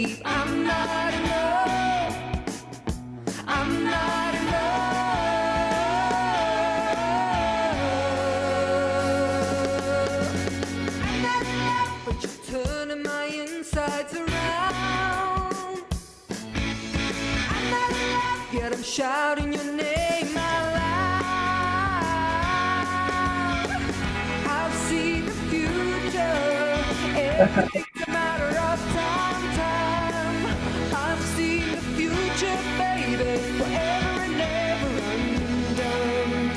sleep. I'm not in love. I'm not in love. I'm not in love, but you're turning my insides around. I'm not in love, yet I'm shouting your name out loud. I'll see the future. Everything's a matter of time. I'm seeing the future, baby, forever and ever undone.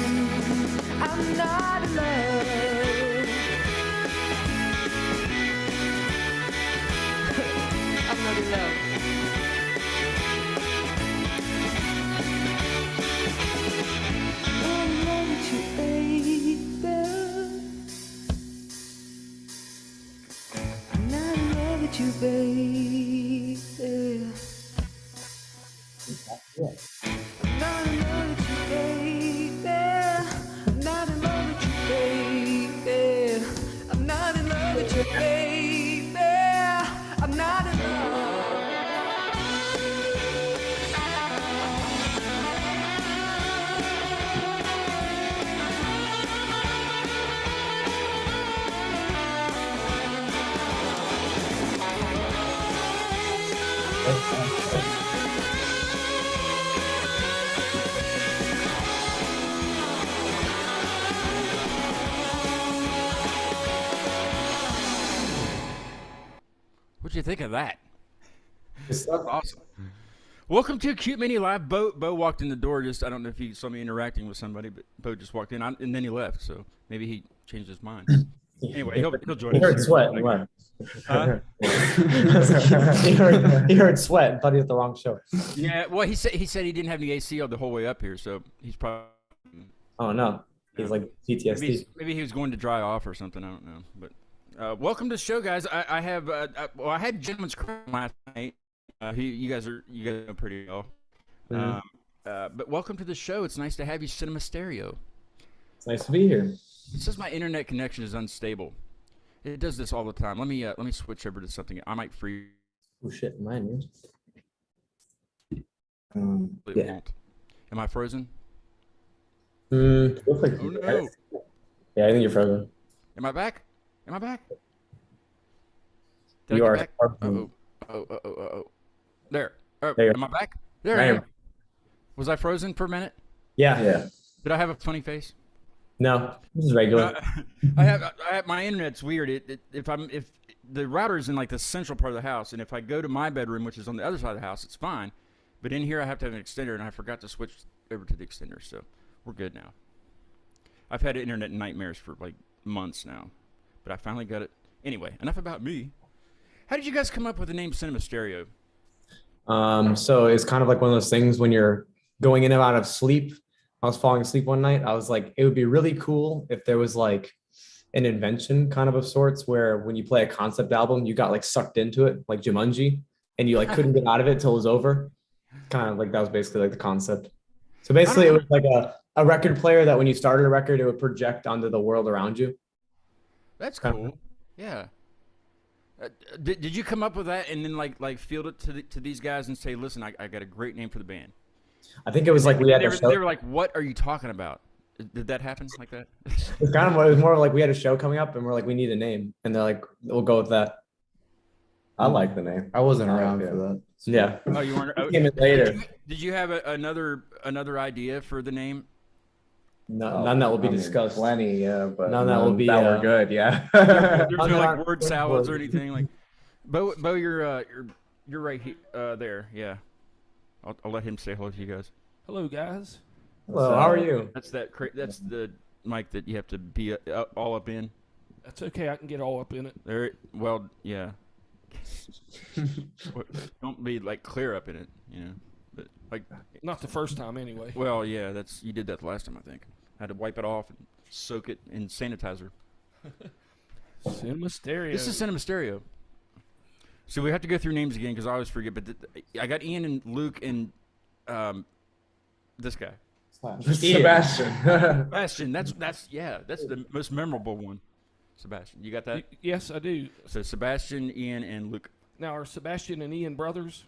I'm not in love. I'm not in love. I'm in love with you, baby. I'm not in love with you, baby. I'm not in love with you, baby. I'm not in love with you, baby. I'm not in love with you, baby. I'm not in love. What'd you think of that? Good stuff. Awesome. Welcome to Cute Mini Live. Bo walked in the door. Just I don't know if he saw me interacting with somebody, but Bo just walked in, and then he left. So maybe he changed his mind. Anyway, he'll join He us. heard sweat and left. Huh? he heard sweat and thought he was at the wrong show. Yeah. Well, he said he didn't have any AC the whole way up here, so he's probably Oh no, he's like PTSD. maybe he was going to dry off or something. I don't know. But welcome to the show, guys. I have I had Gentleman's Crown last night. You guys know pretty well. But welcome to the show. It's nice to have you, Cinema Stereo. It's nice to be here. It says my internet connection is unstable. It does this all the time. Let me switch over to something. I might freeze. Oh shit, mine is. It Yeah. won't. Am I frozen? Looks like Oh no. Yeah, I think you're frozen. Am I back? Am I back? Did You I are. get back? Oh. There. Oh, There you am I back? There Now I you're- am. Was I frozen for a minute? Yeah. Did I have a funny face? No, this is regular. I have my internet's weird. If the router's in like the central part of the house, and if I go to my bedroom, which is on the other side of the house, it's fine. But in here, I have to have an extender, and I forgot to switch over to the extender, so we're good now. I've had internet nightmares for like months now, but I finally got it. Anyway, enough about me. How did you guys come up with the name Cinema Stereo? So it's kind of like one of those things when you're going in and out of sleep. I was falling asleep one night. I was like, it would be really cool if there was like an invention kind of sorts where when you play a concept album, you got like sucked into it, like Jumanji, and you like couldn't get out of it till it was over. Kind of like that was basically like the concept. So basically, it was like a record player that when you started a record, it would project onto the world around you. That's cool. Yeah. Did you come up with that and then like field it to these guys and say, listen, I got a great name for the band? I think it was like we had They a were, show. they were like, what are you talking about? Did that happen like that? It was more like we had a show coming up and we're like, we need a name. And they're like, we'll go with that. I like the name. I wasn't I like around it. for that. Yeah. Oh, you weren't. Oh, Came in later. Did you have another idea for the name? No, none that will be I mean, discussed. Plenty, yeah, but None that will be, that were good, yeah. There's no not- like word salads or anything like. Bo, you're right here. There, yeah. I'll let him say hello to you guys. Hello, guys. Hello, how are you? That's that's the mic that you have to be all up in. That's okay. I can get all up in it. There. Well, yeah. Don't be like clear up in it, you know. But like, Not the first time, anyway. well, yeah, you did that the last time, I think. I had to wipe it off and soak it in sanitizer. Cinema Stereo. This is Cinema Stereo. So we have to go through names again because I always forget. But I got Ian and Luke and this guy, Sebastian. Sebastian. That's the most memorable one. Sebastian, you got that? Yes, I do. So Sebastian, Ian, and Luke. Now, are Sebastian and Ian brothers?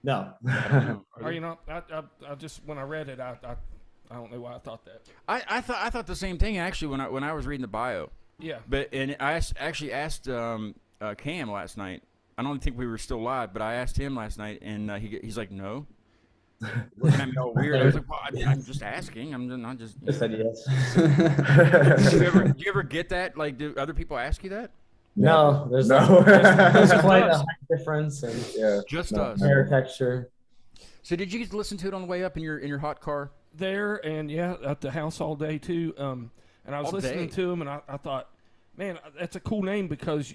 No. Are you not? I just when I read it, I don't know why I thought that. I thought the same thing actually when I was reading the bio. Yeah. But and I actually asked Cam last night. I don't think we were still live, but I asked him last night, and he's like, no. Looking at me all weird. I was like, well, I'm just asking. I'm not just. Just said yes. Do you ever get that? Like, do other people ask you that? No, there's No. there's quite a height difference and Yeah. Just no, us. hair texture. So did you get to listen to it on the way up in your hot car? There and yeah, at the house all day too. And I was All listening day? to him, and I thought, man, that's a cool name because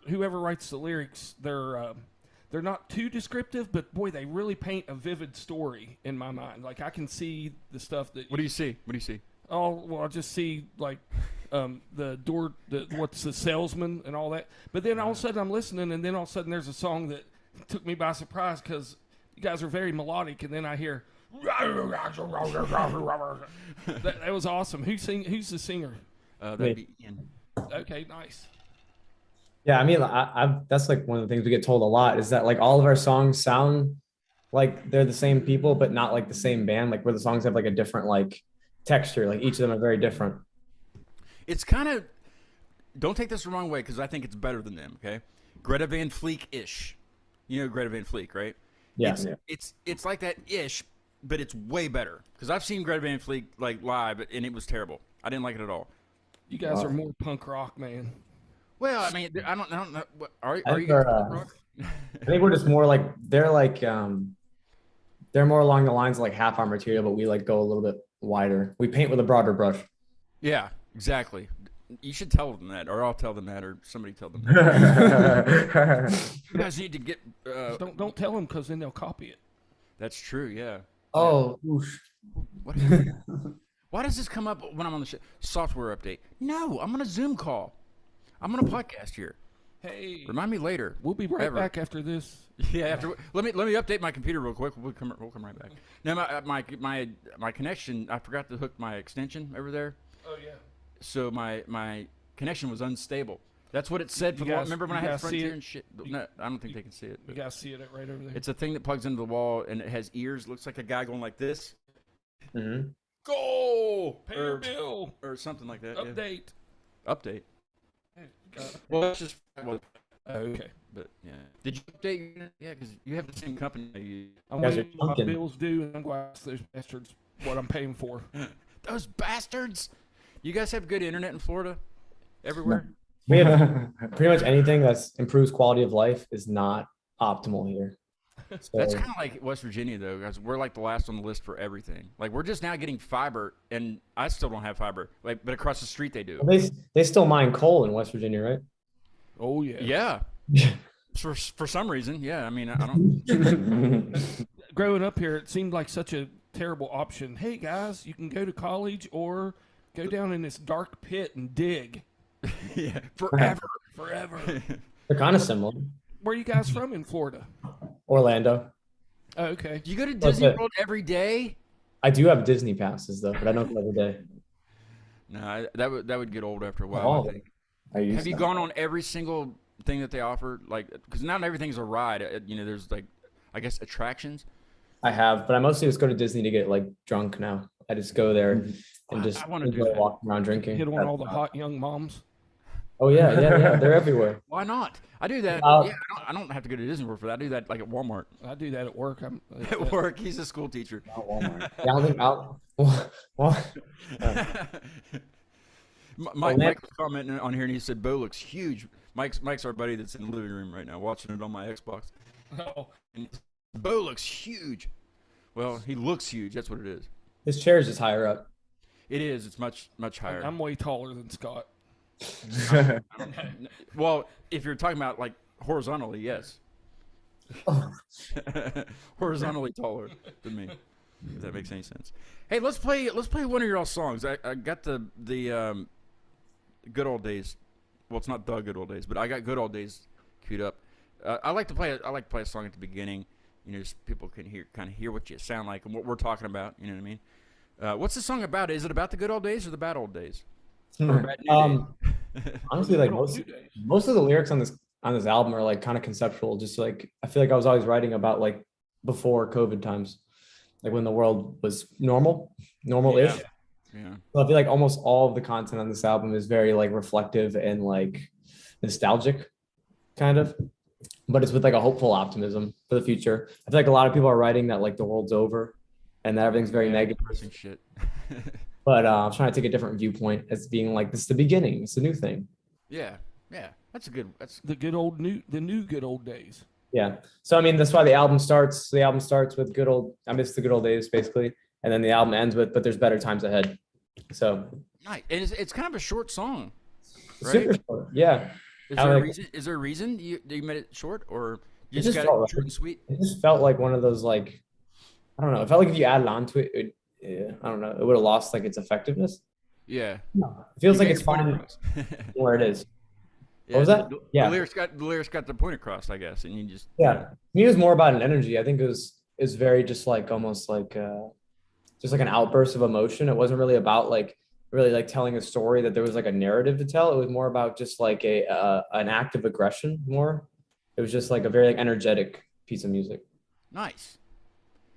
whoever writes the lyrics, they're not too descriptive, but boy, they really paint a vivid story in my mind. Like I can see the stuff that. What do you see? What do you see? Oh well, I just see like what's the salesman and all that. But then all of a sudden I'm listening, and then all of a sudden there's a song that took me by surprise because you guys are very melodic, and then I hear. That was awesome. Who's the singer? That'd be Ian. Okay, nice. Yeah, I mean, I've that's like one of the things we get told a lot is that like all of our songs sound like they're the same people, but not like the same band. Like where the songs have like a different like texture. Like each of them are very different. It's kind of. Don't take this the wrong way because I think it's better than them. Okay, Greta Van Fleet-ish. You know Greta Van Fleet, right? Yeah. It's like that ish, but it's way better because I've seen Greta Van Fleet like live and it was terrible. I didn't like it at all. You guys are more punk rock, man. Well, I mean, I don't know. Are you think guys they're, punk rock? I think we're just more like they're more along the lines of like half our material, but we like go a little bit wider. We paint with a broader brush. Yeah, exactly. You should tell them that, or I'll tell them that, or somebody tell them that. You guys need to get. Don't tell them because then they'll copy it. That's true. Yeah. Oh, oosh. What why does this come up when I'm on the software update? No, I'm on a Zoom call. I'm on a podcast here. Hey, Remind me later. we'll be right Ever. back after this. Yeah. After let me update my computer real quick. We'll come right back. Now my connection. I forgot to hook my extension over there. Oh yeah. So my connection was unstable. That's what it said. For You the guys- remember when I you had guys see Frontier it? and shit? No, I don't think they can see it. You but guys see it right over there? it's a thing that plugs into the wall and it has ears. Looks like a guy going like this. Mhm. Go Pay your bill. or something like that. Yeah. Update. Update. Hey, got it. Well, that's just. Well, Oh, okay. but yeah. Did you update? Yeah, because you have the same company. I'm guys are waiting till my chunking. bills due, and I'm going to ask those bastards what I'm paying for. Those bastards. You guys have good internet in Florida? Everywhere? We have pretty much anything that's improves quality of life is not optimal here. So, That's kind of like West Virginia, though, guys. We're like the last on the list for everything. Like, we're just now getting fiber, and I still don't have fiber. Like, but across the street they do. they still mine coal in West Virginia, right? Oh yeah. Yeah. For some reason, yeah. I mean, I don't. Growing up here, it seemed like such a terrible option. Hey guys, you can go to college or go down in this dark pit and dig Yeah, forever. forever. They're kind of similar. Where are you guys from in Florida? Orlando. Oh, okay. You go to That's Disney it. World every day? I do have Disney passes though, but I don't go every day. No, that would get old after a while. Oh. I think. I used Have you to. gone on every single thing that they offer? Like, because not everything's a ride. You know, there's like, I guess attractions. I have, but I mostly just go to Disney to get like drunk now. I just go there and I just wanna do enjoy that. walking around drinking. Hit on all the hot young moms. Oh yeah, they're everywhere. Why not? I do that. Uh, Yeah, I don't have to go to Disney World for that. I do that like at Walmart. I do that at work. At work, he's a school teacher. Not Walmart. Yeah, I don't think well, Mike was commenting on here and he said Bo looks huge. Mike's our buddy that's in the living room right now watching it on my Xbox. Oh, And he said, Bo looks huge. Well, he looks huge. That's what it is. his chair is just higher up. It is. It's much higher. I'm way taller than Scott. Well, if you're talking about like horizontally, yes. Horizontally taller than me. If that makes any sense. Hey, let's play one of your all songs. I got the good old days. Well, it's not the good old days, but I got good old days queued up. I like to play a song at the beginning. You know, just people can hear what you sound like and what we're talking about. You know what I mean? What's the song about? Is it about the good old days or the bad old days? Or bad new days? Honestly, like most of the lyrics on this on this album are like kind of conceptual. Just like I feel like I was always writing about like before COVID times, like when the world was normal-ish. Yeah. So I feel like almost all of the content on this album is very like reflective and like nostalgic, kind of, but it's with like a hopeful optimism for the future. I feel like a lot of people are writing that like the world's over and that everything's very negative. Depressing shit. But I'm trying to take a different viewpoint as being like this is the beginning. It's a new thing. Yeah. That's a good. That's The new good old days. Yeah. So I mean, that's why the album starts. The album starts with good old. I miss the good old days, basically, and then the album ends with "But there's better times ahead." So nice. And it's kind of a short song, right? super short. Yeah. Is I there a like- reason? Is there a reason you made it short, or you It just just got felt it short right. and sweet? It just felt like one of those like, I don't know. It felt like if you added on to it, I don't know. It would have lost like its effectiveness. Yeah. No, it feels You like got it's your point fine across. where it is. Yeah, was that? The Yeah. lyrics got the point across, I guess, and you just Yeah. To me, it was more about an energy. I think it was very just like almost like just like an outburst of emotion. It wasn't really about like really like telling a story that there was like a narrative to tell. It was more about just like an act of aggression more. It was just like a very like energetic piece of music. nice.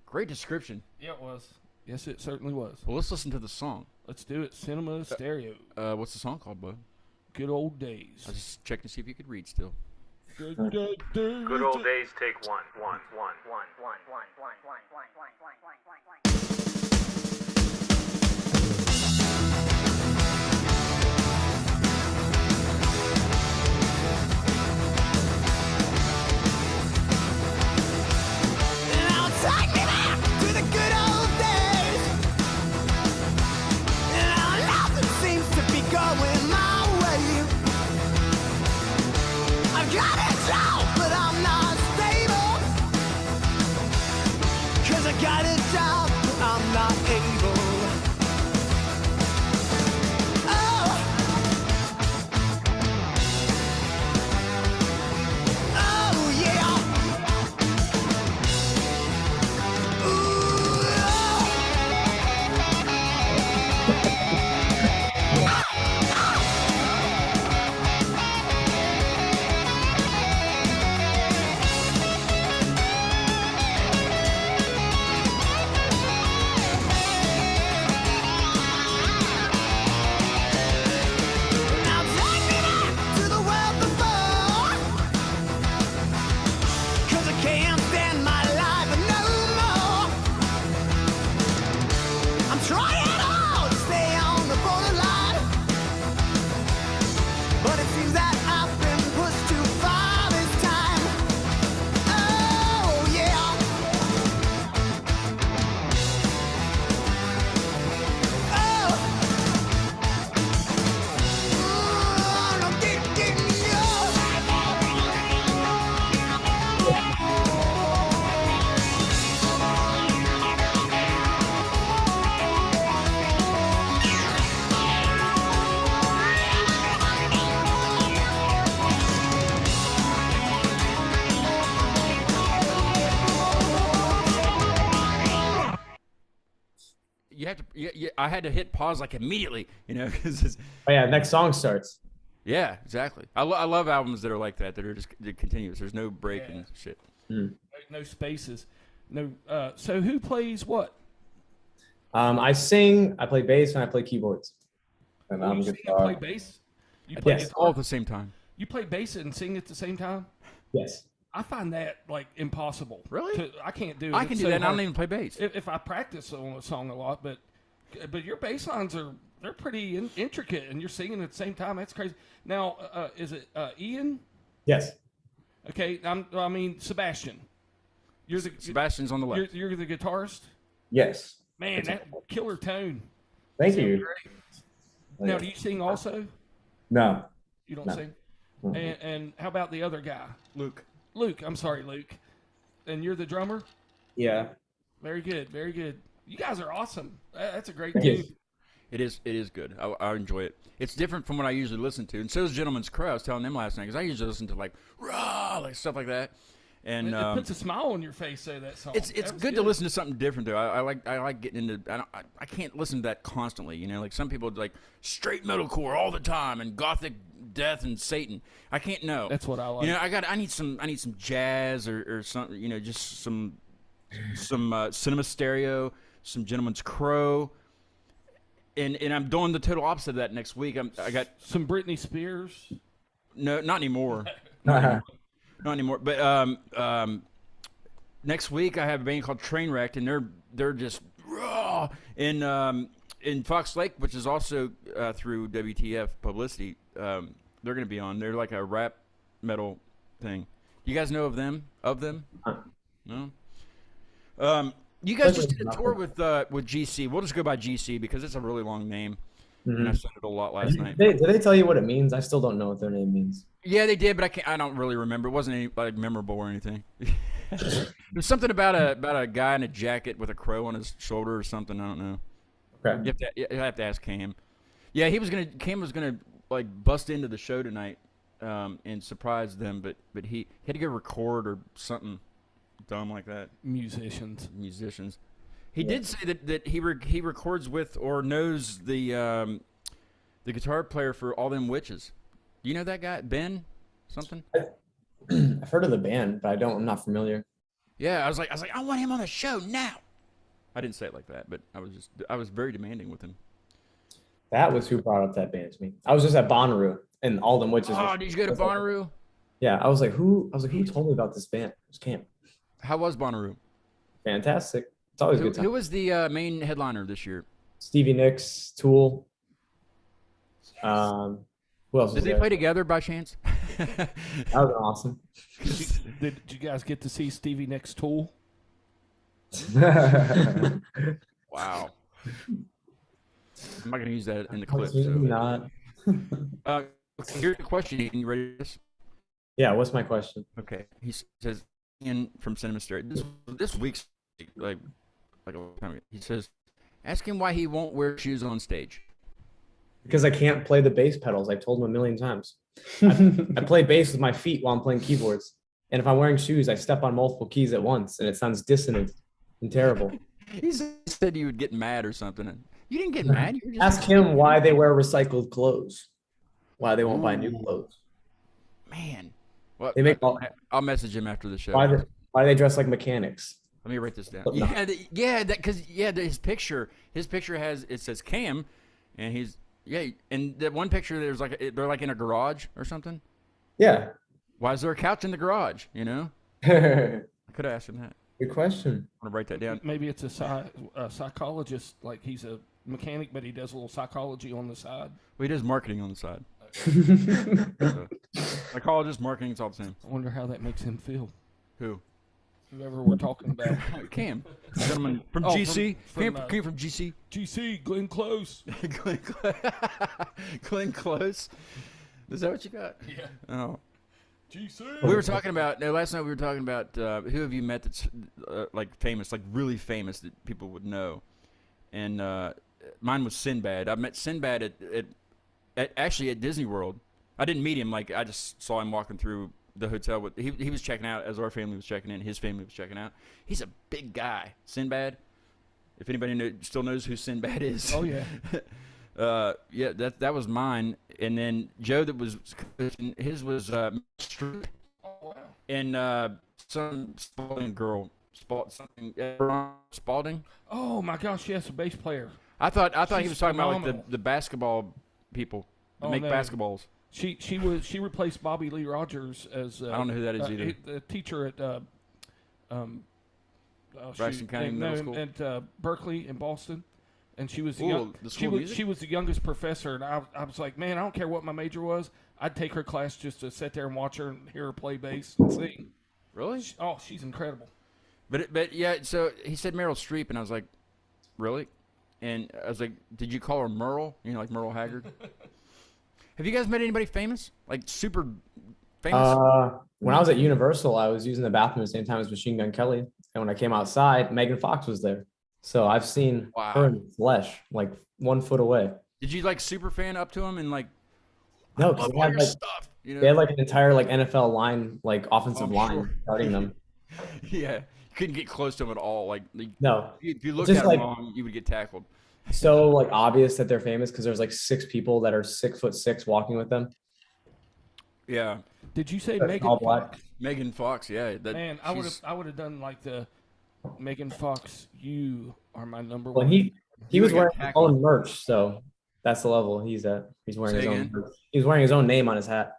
Great description. Yeah, it was. Yes, it certainly was. Well, let's listen to the song. Let's do it. Cinema stereo. What's the song called, bud? Good old days. I was just checking to see if you could read still. Good old days. Good old days take one. Now take me back to the good old days. Now nothing seems to be going my way. I've got a job, but I'm not stable. 'Cause I got a job, but I'm not able. Oh. Oh, yeah. Now take me back to the world before. 'Cause I can't stand my life no more. I'm trying hard to stay on the borderline, but it seems that I've been pushed too far this time. Oh yeah. Oh. No, get me up. You have to. I had to hit pause like immediately, because Oh yeah, next song starts. yeah, exactly. I love albums that are like that are just they're continuous. There's no break and shit. No spaces. No. So who plays what? I sing, I play bass, and I play keyboards. And You I'm sing and guitar. play bass. You play Yes. guitar? All at the same time. You play bass and sing at the same time. Yes. I find that like impossible. Really? I can't do it. I can It's do so that. And I hard. don't even play bass. If I practice on a song a lot, but your bass lines they're pretty intricate, and you're singing at the same time. That's crazy. Now, is it Ian? Yes. Okay, I mean Sebastian. You're the Sebastian's on the left. you're the guitarist. Yes. Man, that killer tone. Thank Sounds you. great. Now, do you sing also? No. You don't No. sing. Mhm. And how about the other guy, Luke. Luke? I'm sorry, Luke. And you're the drummer. Yeah. Very good, very good. You guys are awesome. That's a great Thank team. you. It is good. I enjoy it. It's different from what I usually listen to. And so is Gentleman's Crow. I was telling them last night because I usually listen to like raw, like stuff like that. And It puts a smile on your face. Say that song. it's That was good to listen to something different though. I like getting into. I can't listen to that constantly. You know, like some people like straight metalcore all the time and gothic death and Satan. I can't know. That's what I like. You know, I need some jazz or something. You know, just some Cinema Stereo, some Gentleman's Crow. And I'm doing the total opposite of that next week. I got Some Britney Spears. no, not anymore. Not anymore. But next week I have a band called Trainwreck, and they're just raw. In Fox Lake, which is also through WTF publicity, they're going to be on. They're like a rap metal thing. You guys know of them? No. You guys just did a tour with GC. We'll just go by GC because it's a really long name, and I said it a lot last night. Did they tell you what it means? I still don't know what their name means. Yeah, they did, but I don't really remember. It wasn't any like memorable or anything. There's something about a guy in a jacket with a crow on his shoulder or something. I don't know. Okay. You have to ask Cam. Yeah, Cam was gonna like bust into the show tonight, and surprise them, but he had to go record or something dumb like that. Musicians. He did say that he records with or knows the guitar player for All Them Witches. Do you know that guy, Ben? Something? I've heard of the band, but I'm not familiar. Yeah, I was like, I want him on the show now. I didn't say it like that, but I was very demanding with him. That was who brought up that band to me. I was just at Bonnaroo and All Them Witches. Oh, did you go to Bonnaroo? Yeah, I was like, who told me about this band? It was Camp. How was Bonnaroo? Fantastic. It's always a good time. Who was the main headliner this year? Stevie Nicks, Tool. Who else? Did they play together by chance? That was awesome. Did you guys get to see Stevie Nicks' Tool? Wow. I'm not gonna use that in the clip. Absolutely So. not. Here's the question. You ready for this? Yeah, what's my question? Okay. He says, Ian from Cinema Stereo. This week's like a long time ago. He says, ask him why he won't wear shoes on stage. Because I can't play the bass pedals. I've told him a million times. I play bass with my feet while I'm playing keyboards. And if I'm wearing shoes, I step on multiple keys at once, and it sounds dissonant and terrible. He said you would get mad or something. And you didn't get mad. You were just Ask him why they wear recycled clothes. Why they won't buy new clothes. Man. Well, They make I'll message him after the show. why they dress like mechanics. Let me write this down. No. His picture has it says Cam, and he's and that one picture there's like they're like in a garage or something. Yeah. Why is there a couch in the garage? You know, Good I could have asked him that. question. I'm gonna write that down. Maybe it's a psychologist, like he's a mechanic, but he does a little psychology on the side. Well, he does marketing on the side. Psychologist, marketing, it's all the same. I wonder how that makes him feel. Who? Whoever we're talking about. Cam, gentleman from Oh, GC. from, Came from GC. GC, Glenn Close. Glenn Close. Is that what you got? Yeah. Oh. GC. We were talking about last night. We were talking about who have you met that's like famous, like really famous that people would know, and mine was Sinbad. I met Sinbad actually at Disney World. I didn't meet him. Like I just saw him walking through the hotel with he was checking out as our family was checking in. His family was checking out. He's a big guy, Sinbad. If anybody still knows who Sinbad is. Oh yeah. Yeah, that was mine, and then Joe that was his was Street, Oh wow. and some Spalding girl, Spalding. Oh my gosh, yes, a bass player. I thought he She's was talking about phenomenal. like the basketball people that Oh, make no. basketballs. She replaced Bobby Lee Rogers as I don't know who that is either. The teacher at Braxton County Middle School? at Berkeley in Boston, and she was The school of music? she was the youngest professor, and I was like, man, I don't care what my major was, I'd take her class just to sit there and watch her and hear her play bass and sing. Really? Oh, she's incredible. But yeah, so he said Meryl Streep, and I was like, really? And I was like, did you call her Merle? You know, like Merle Haggard. Have you guys met anybody famous? Like super famous? When I was at Universal, I was using the bathroom at the same time as Machine Gun Kelly. And when I came outside, Megan Fox was there. So I've seen Wow. her in the flesh, like 1 foot away. Did you like super fan up to him and like? No, I because love they all had your like stuff. You know? they had like an entire like NFL line, like offensive I'm line sure. guarding them. Yeah, you couldn't get close to them at all. Like, No, if you it's looked just at them like wrong, you would get tackled. so like obvious that they're famous because there's like 6 people that are 6'6" walking with them. Yeah, Did you say That's Megan all black. Fox? Megan Fox. Yeah, that Man, I would have done like the Megan Fox. You are my number Well, one. he You was would've got wearing his tackled. own merch, so that's the level he's at. He's wearing Say his own again? merch. He's wearing his own name on his hat.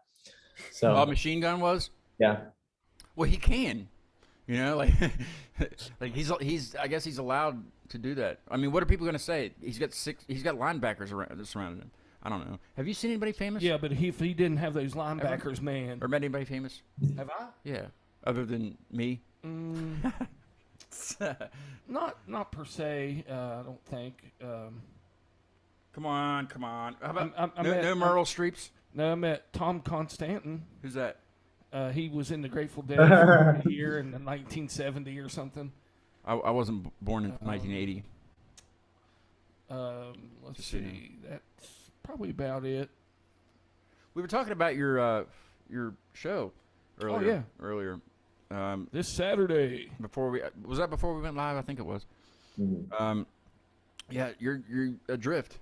So Oh, Machine Gun was. yeah. Well, he can. You know, like, like he's. I guess he's allowed to do that. I mean, what are people gonna say? He's got linebackers around that surrounding him. I don't know. Have you seen anybody famous? Yeah, but if he didn't have those linebackers, man. Or met anybody famous? Have I? Yeah. Other than me. Not per se. I don't think. Come on. How about I no, met- no Meryl Streeps? No, I met Tom Constantin. Who's that? He was in the Grateful Dead for a year in 1970 or something. I wasn't born in 1980. Let's Just so you know. see. That's probably about it. We were talking about your show earlier. yeah. Earlier. This Saturday. Before we went live? I think it was. Mhm. Yeah, you're adrift.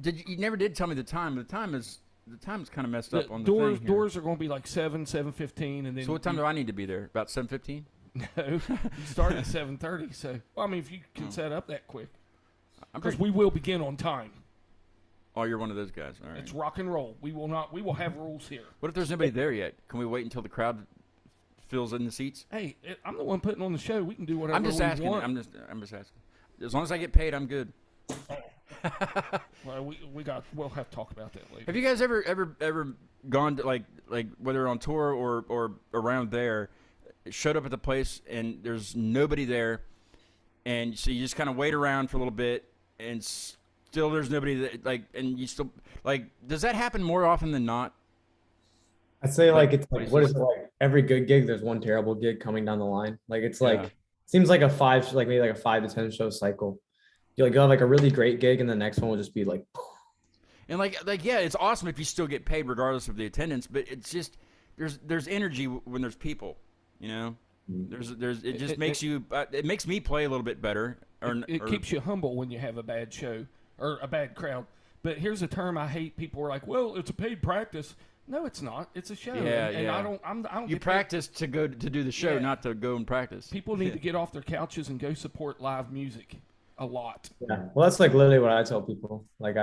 You never did tell me the time. The time's kind of messed up on the doors thing here. doors are going to be like 7:15, and then So what time do I need to be there? About 7:15? No, you start at 7:30. So, well, I mean, if you can set up that quick, I'm because pretty. we will begin on time. Oh, you're one of those guys. All right. It's rock and roll. We will not. We will have rules here. What if there's nobody there yet? Can we wait until the crowd fills in the seats? Hey, I'm the one putting on the show. We can do whatever I'm just we asking. want. I'm just asking. As long as I get paid, I'm good. Well, we'll have to talk about that later. Have you guys ever gone to like whether on tour or around there, showed up at the place and there's nobody there, and so you just kind of wait around for a little bit and still there's nobody that, like, and you still like, does that happen more often than not? I'd say Like, like it's like what is it like every good gig, there's one terrible gig coming down the line. Like it's like Yeah. seems like maybe like a 5 to 10 show cycle. You'll have like a really great gig and the next one will just be like And like yeah, it's awesome if you still get paid regardless of the attendance, but it's just there's energy when there's people, you know. It just makes you it makes me play a little bit better. It keeps you humble when you have a bad show or a bad crowd. But here's a term I hate. People are like, "Well, it's a paid practice." No, it's not. It's a show. Yeah, and yeah. I don't. You get paid. practice to go to do the show, Yeah. not to go and practice. People need to get off their couches and go support live music a lot. yeah. Well, that's like literally what I tell people. Like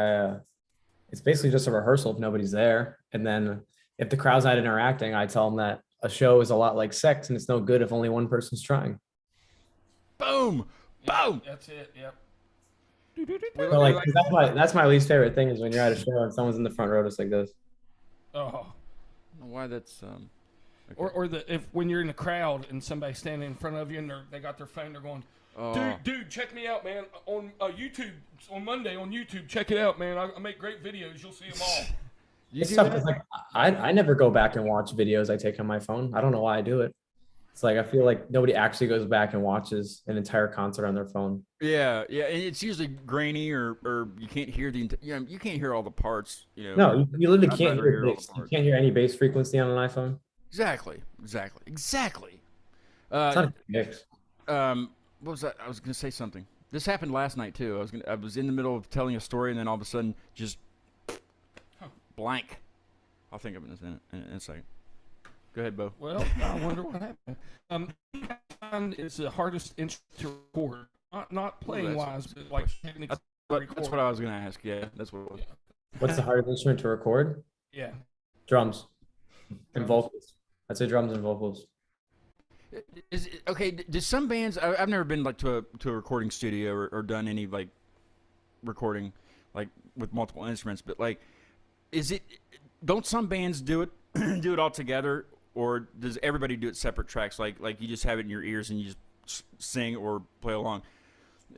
it's basically just a rehearsal if nobody's there. And then if the crowd's not interacting, I tell them that a show is a lot like sex and it's no good if only one person's trying. Boom, boom. That's it. Yep. So like that's my least favorite thing is when you're at a show and someone's in the front row just like this. Oh. I don't know why that's okay. Or if when you're in the crowd and somebody's standing in front of you and they got their phone, they're going, Oh. dude, check me out, man, on YouTube on Monday on YouTube. Check it out, man. I make great videos. You'll see them all. You It's do tough. that? It's like I never go back and watch videos I take on my phone. I don't know why I do it. It's like I feel like nobody actually goes back and watches an entire concert on their phone. Yeah, and it's usually grainy or you can't hear you can't hear all the parts. You know. No, you literally I'd can't rather hear hear all bass. the You parts. can't hear any bass frequency on an iPhone. Exactly. It's not Uh, a mix. what was that? I was gonna say something. This happened last night too. I was in the middle of telling a story and then all of a sudden just blank. I'll think of it in a second. Go ahead, Bo. Well, I wonder what happened. It's the hardest instrument to record. Not playing that's- wise, that's a but good like question. technically. That's what I was gonna ask. Yeah, that's what it was. What's the hardest instrument to record? Yeah. Drums and vocals. I'd say drums and vocals. Okay? Did some bands? I've never been like to a recording studio or done any like recording like with multiple instruments, but like, don't some bands do it do it all together, or does everybody do it separate tracks? Like you just have it in your ears and you just sing or play along.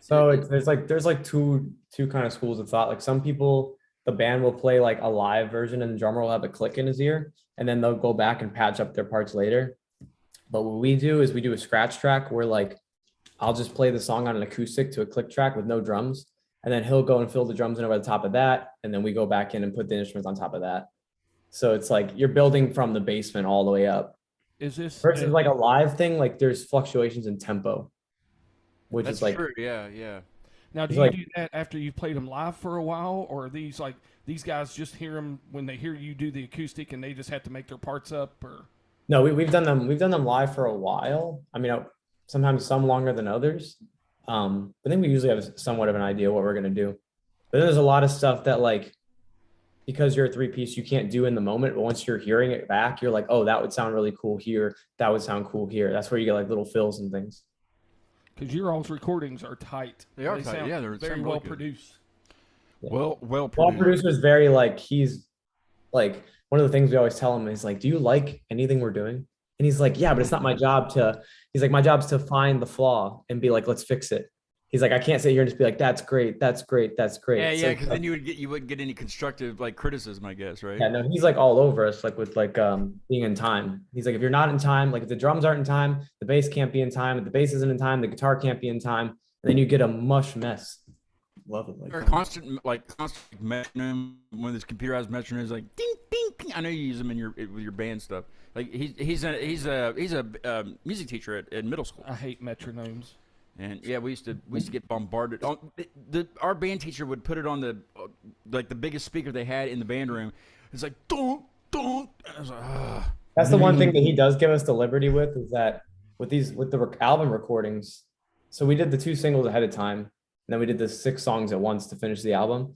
So there's like two kind of schools of thought. Like some people, the band will play like a live version and the drummer will have a click in his ear and then they'll go back and patch up their parts later. But what we do is we do a scratch track where like I'll just play the song on an acoustic to a click track with no drums. And then he'll go and fill the drums in over the top of that. And then we go back in and put the instruments on top of that. So it's like you're building from the basement all the way up. Is this Versus like a live thing, like there's fluctuations in tempo, which That's is like true. Yeah, yeah. now? Do it's you like- do that after you've played them live for a while, or are these like these guys just hear them when they hear you do the acoustic and they just have to make their parts up? Or no, we've done them live for a while. I mean, sometimes some longer than others. But I think we usually have somewhat of an idea what we're gonna do. But then there's a lot of stuff that like because you're a 3-piece, you can't do in the moment. But once you're hearing it back, you're like, oh, that would sound really cool here. That would sound cool here. That's where you get like little fills and things. because your all's recordings are tight. They are tight. sound Yeah, they're very sound well really good. produced. Well Paul produced. producer's very like he's like one of the things we always tell him is like, do you like anything we're doing? And he's like, yeah, but it's not my job to. He's like, my job's to find the flaw and be like, let's fix it. He's like, I can't sit here and just be like, that's great, that's great, that's great. Yeah, So yeah. it's Because like- then you wouldn't get any constructive like criticism, I guess, right? yeah, no, he's like all over us, like with like being in time. He's like, if you're not in time, like if the drums aren't in time, the bass can't be in time. If the bass isn't in time, the guitar can't be in time, and then you get a mush mess. Love it. Like Or that. constant metronome. One of those computerized metronomes, like ding, ding, ding. I know you use them in with your band stuff. Like he's a music teacher at middle school. I hate metronomes. And yeah, we used to get bombarded. Our band teacher would put it on the like the biggest speaker they had in the band room. It's like don't. I was like, ugh. That's the one thing that he does give us the liberty with is that with the album recordings. So we did the 2 singles ahead of time, and then we did the 6 songs at once to finish the album.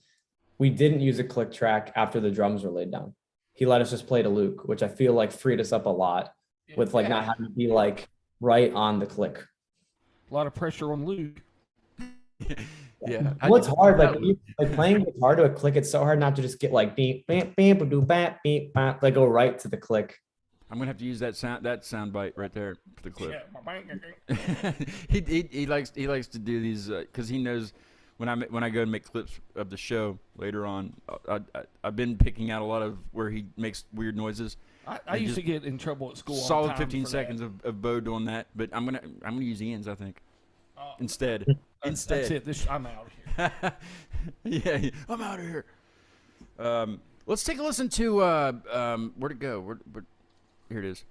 We didn't use a click track after the drums were laid down. He let us just play to Luke, which I feel like freed us up a lot with like not having to be like right on the click. A lot of pressure on Luke. Yeah. Well, it's hard. Like, when you, like playing guitar to a click, it's so hard not to just get like beep, beep, beep, do bap, beep, bap, like go right to the click. I'm gonna have to use that sound bite right there for the clip. Yeah. he likes to do these because he knows when I go and make clips of the show later on. I've been picking out a lot of where he makes weird noises. I used to get in trouble at school. all the Solid time 15 for that. seconds of Bo doing that, but I'm gonna use Ian's, I think, instead. That's it. I'm out of here. Yeah, I'm out of here. Let's take a listen to where'd it go? Here it is.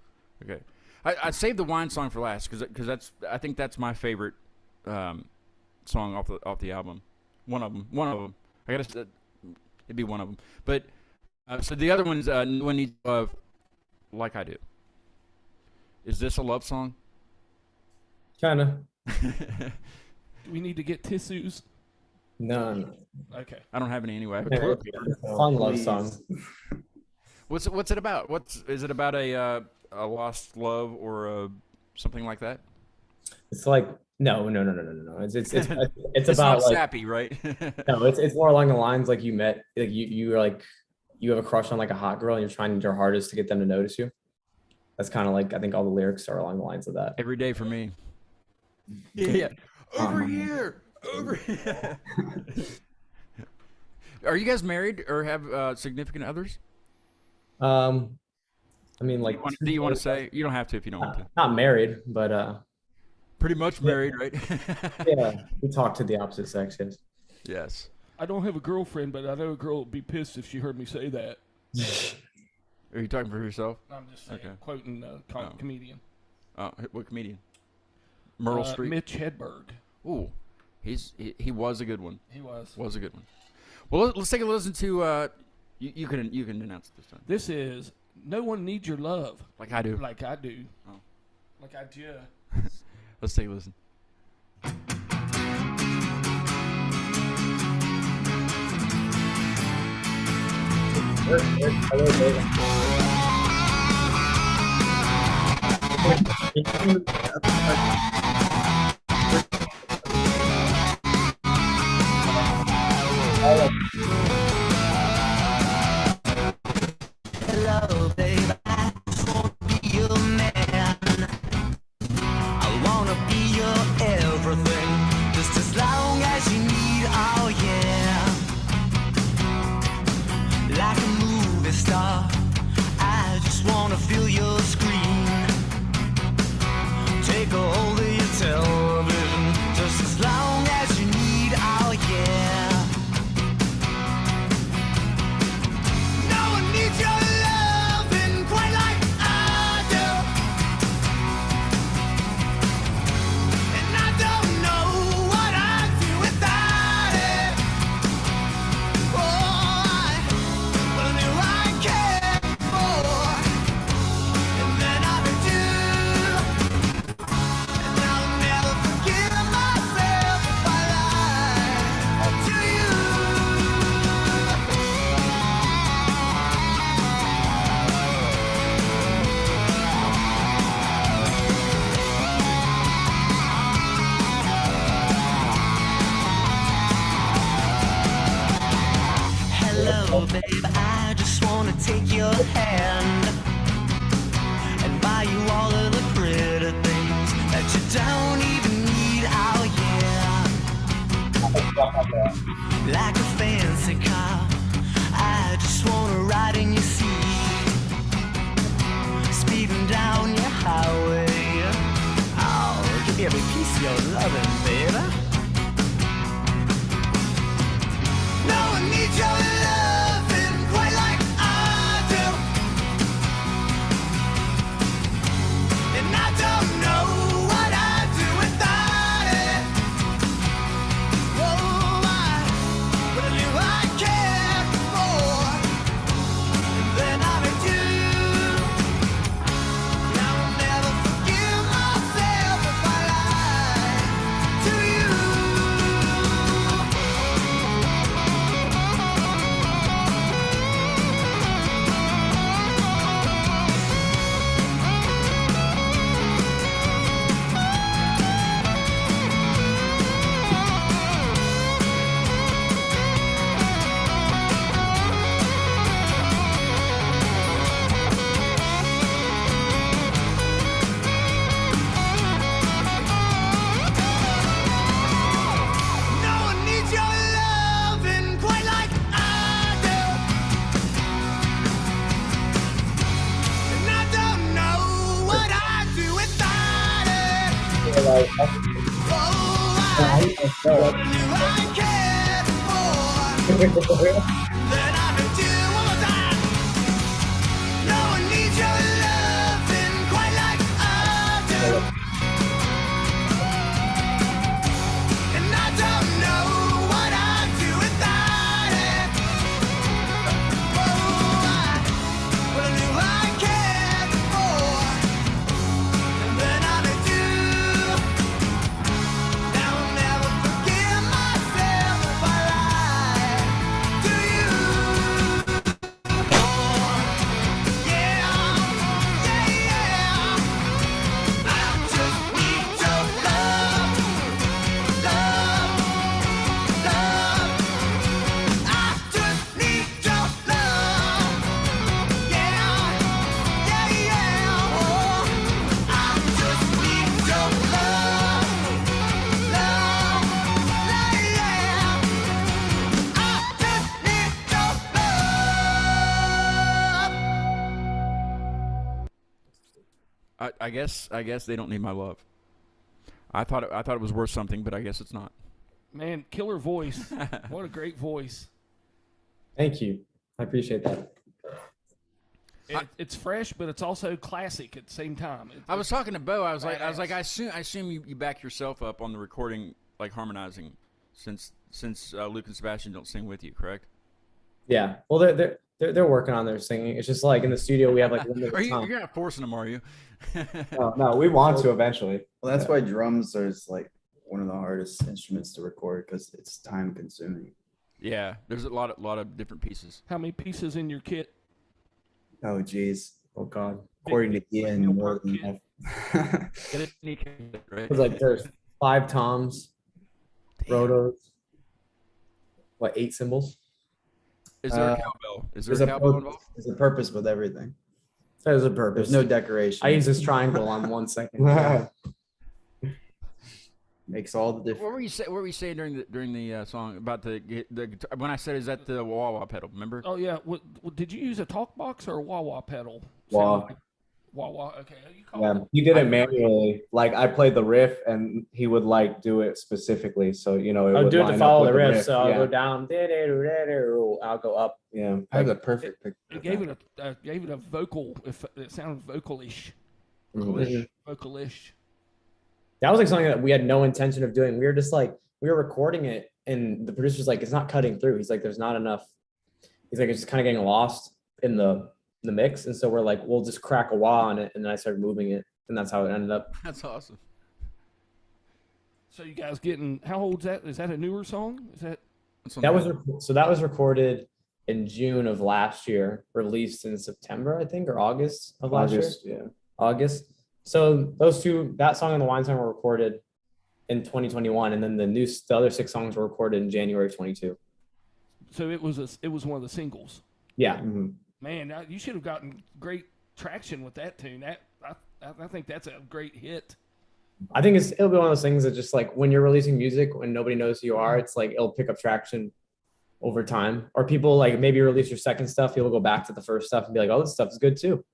Okay, I saved the wine song for last because I think that's my favorite song off the album. One of them. I gotta it'd be one of them. But so the other one's No One Needs Love Like I Do. Is this a love song? Kind of. Do we need to get tissues? No. Okay. I don't have any anyway. I have a Yeah, toilet paper. Fun love song. What's it about? Is it about a lost love or something like that? It's like no. It's It's about not like sappy, right? no. It's more along the lines like you met like you're like you have a crush on like a hot girl and you're trying your hardest to get them to notice you. That's kind of like I think all the lyrics are along the lines of that. Every day for me. Yeah. Over here. Are you guys married or have significant others? I mean like Do you want to say? You don't have to if you don't want to. not married, but Pretty much married, right? yeah, we talk to the opposite sex. Yes. Yes. I don't have a girlfriend, but I know a girl would be pissed if she heard me say that. Are you talking for yourself? I'm just saying, Okay. quoting a comedian. What comedian? Myrtle Street. Mitch Hedberg. Ooh, he was a good one. He was. Was a good one. Well, let's take a listen to. You can announce it this time. This is No One Needs Your Love Like I do. Like I Do. Oh. Like I do. Let's take a listen. Hello, babe. I just wanna be your man. I wanna be your everything, just as long as you need. Oh yeah, like a movie star. I just wanna feel your screen. Take a hold of your take your hand and buy you all of the pretty things that you don't even need. Oh yeah, like a fancy car, I just wanna ride in your seat, speeding down your highway. Oh, give me every piece of your loving, baby. No one needs your loving quite like I do, and I don't know what I'd do without it. Oh, but I knew I cared more, and then I met you. Now I'll never forgive myself if I lie to you. No one needs your loving quite like I do, and I don't know what I'd do without it. Oh, I knew I cared more than I met you one more time. No one needs your loving quite like I do, and I don't know what I'd do without it. Oh, but I knew I cared more, and then I met you. Now I'll never forgive myself if I lie to you. Oh, yeah, yeah. I just need your love, love, love. I just need your love. Yeah, yeah. Oh, I just need your love, love, yeah. I just need your love. I guess they don't need my love. I thought it was worth something, but I guess it's not. Man, killer voice. What a great voice. Thank you. I appreciate that. It's fresh, but it's also classic at the same time. I was talking to Bo. I was Badass. like, I assume you back yourself up on the recording, like harmonizing, since Luke and Sebastian don't sing with you, correct? Yeah. Well, they're working on their singing. It's just like in the studio we have like limited time. You're not forcing them, are you? No, we want to eventually. Well, that's why drums are like one of the hardest instruments to record because it's time consuming. Yeah, there's a lot of different pieces. How many pieces in your kit? Oh, geez. Oh God. According to Ian, Big more than kit. enough. Get it, right? It's like there's 5 toms, rotos, 8 cymbals? Is there a Uh, cowbell? Is there There's a a cowbell purpose, involved? there's a purpose with everything. There's a purpose. There's no decoration. I use this triangle on 1 second. Makes all the What difference. were you saying during the song about the guitar? When I said is that the wah wah pedal? Remember? Oh yeah. What did you use a talk box or a wah wah pedal? Wah. Sounded like- Wah wah. Okay. You call Yeah, it. he did it manually. Like I played the riff, and he would like do it specifically. So it I'll would do it line to up follow with the riff. So I'll yeah. go down. I'll go up. Yeah, I have the perfect picture. It of gave that. it a vocal. If it sounded vocalish, Mhm. vocalish. That was like something that we had no intention of doing. We were just like we were recording it, and the producer's like, "It's not cutting through." He's like, "There's not enough." He's like, "It's just kind of getting lost in the mix," and so we're like, "We'll just crack a wah on it," and then I started moving it, and that's how it ended up. That's awesome. So you guys getting? How old's that? Is that a newer song? Is that? That was recorded in June of last year, released in September, I think, or August of last August, year. August. So those two, that song and the wine song, were recorded in 2021, and then the other 6 songs were recorded in January of 22. So it was one of the singles. Yeah. Mhm. Man, you should have gotten great traction with that tune. I think that's a great hit. I think it'll be one of those things that just like when you're releasing music when nobody knows who you are, it's like it'll pick up traction over time. Or people like maybe release your second stuff, you'll go back to the first stuff and be like, oh, this stuff is good too.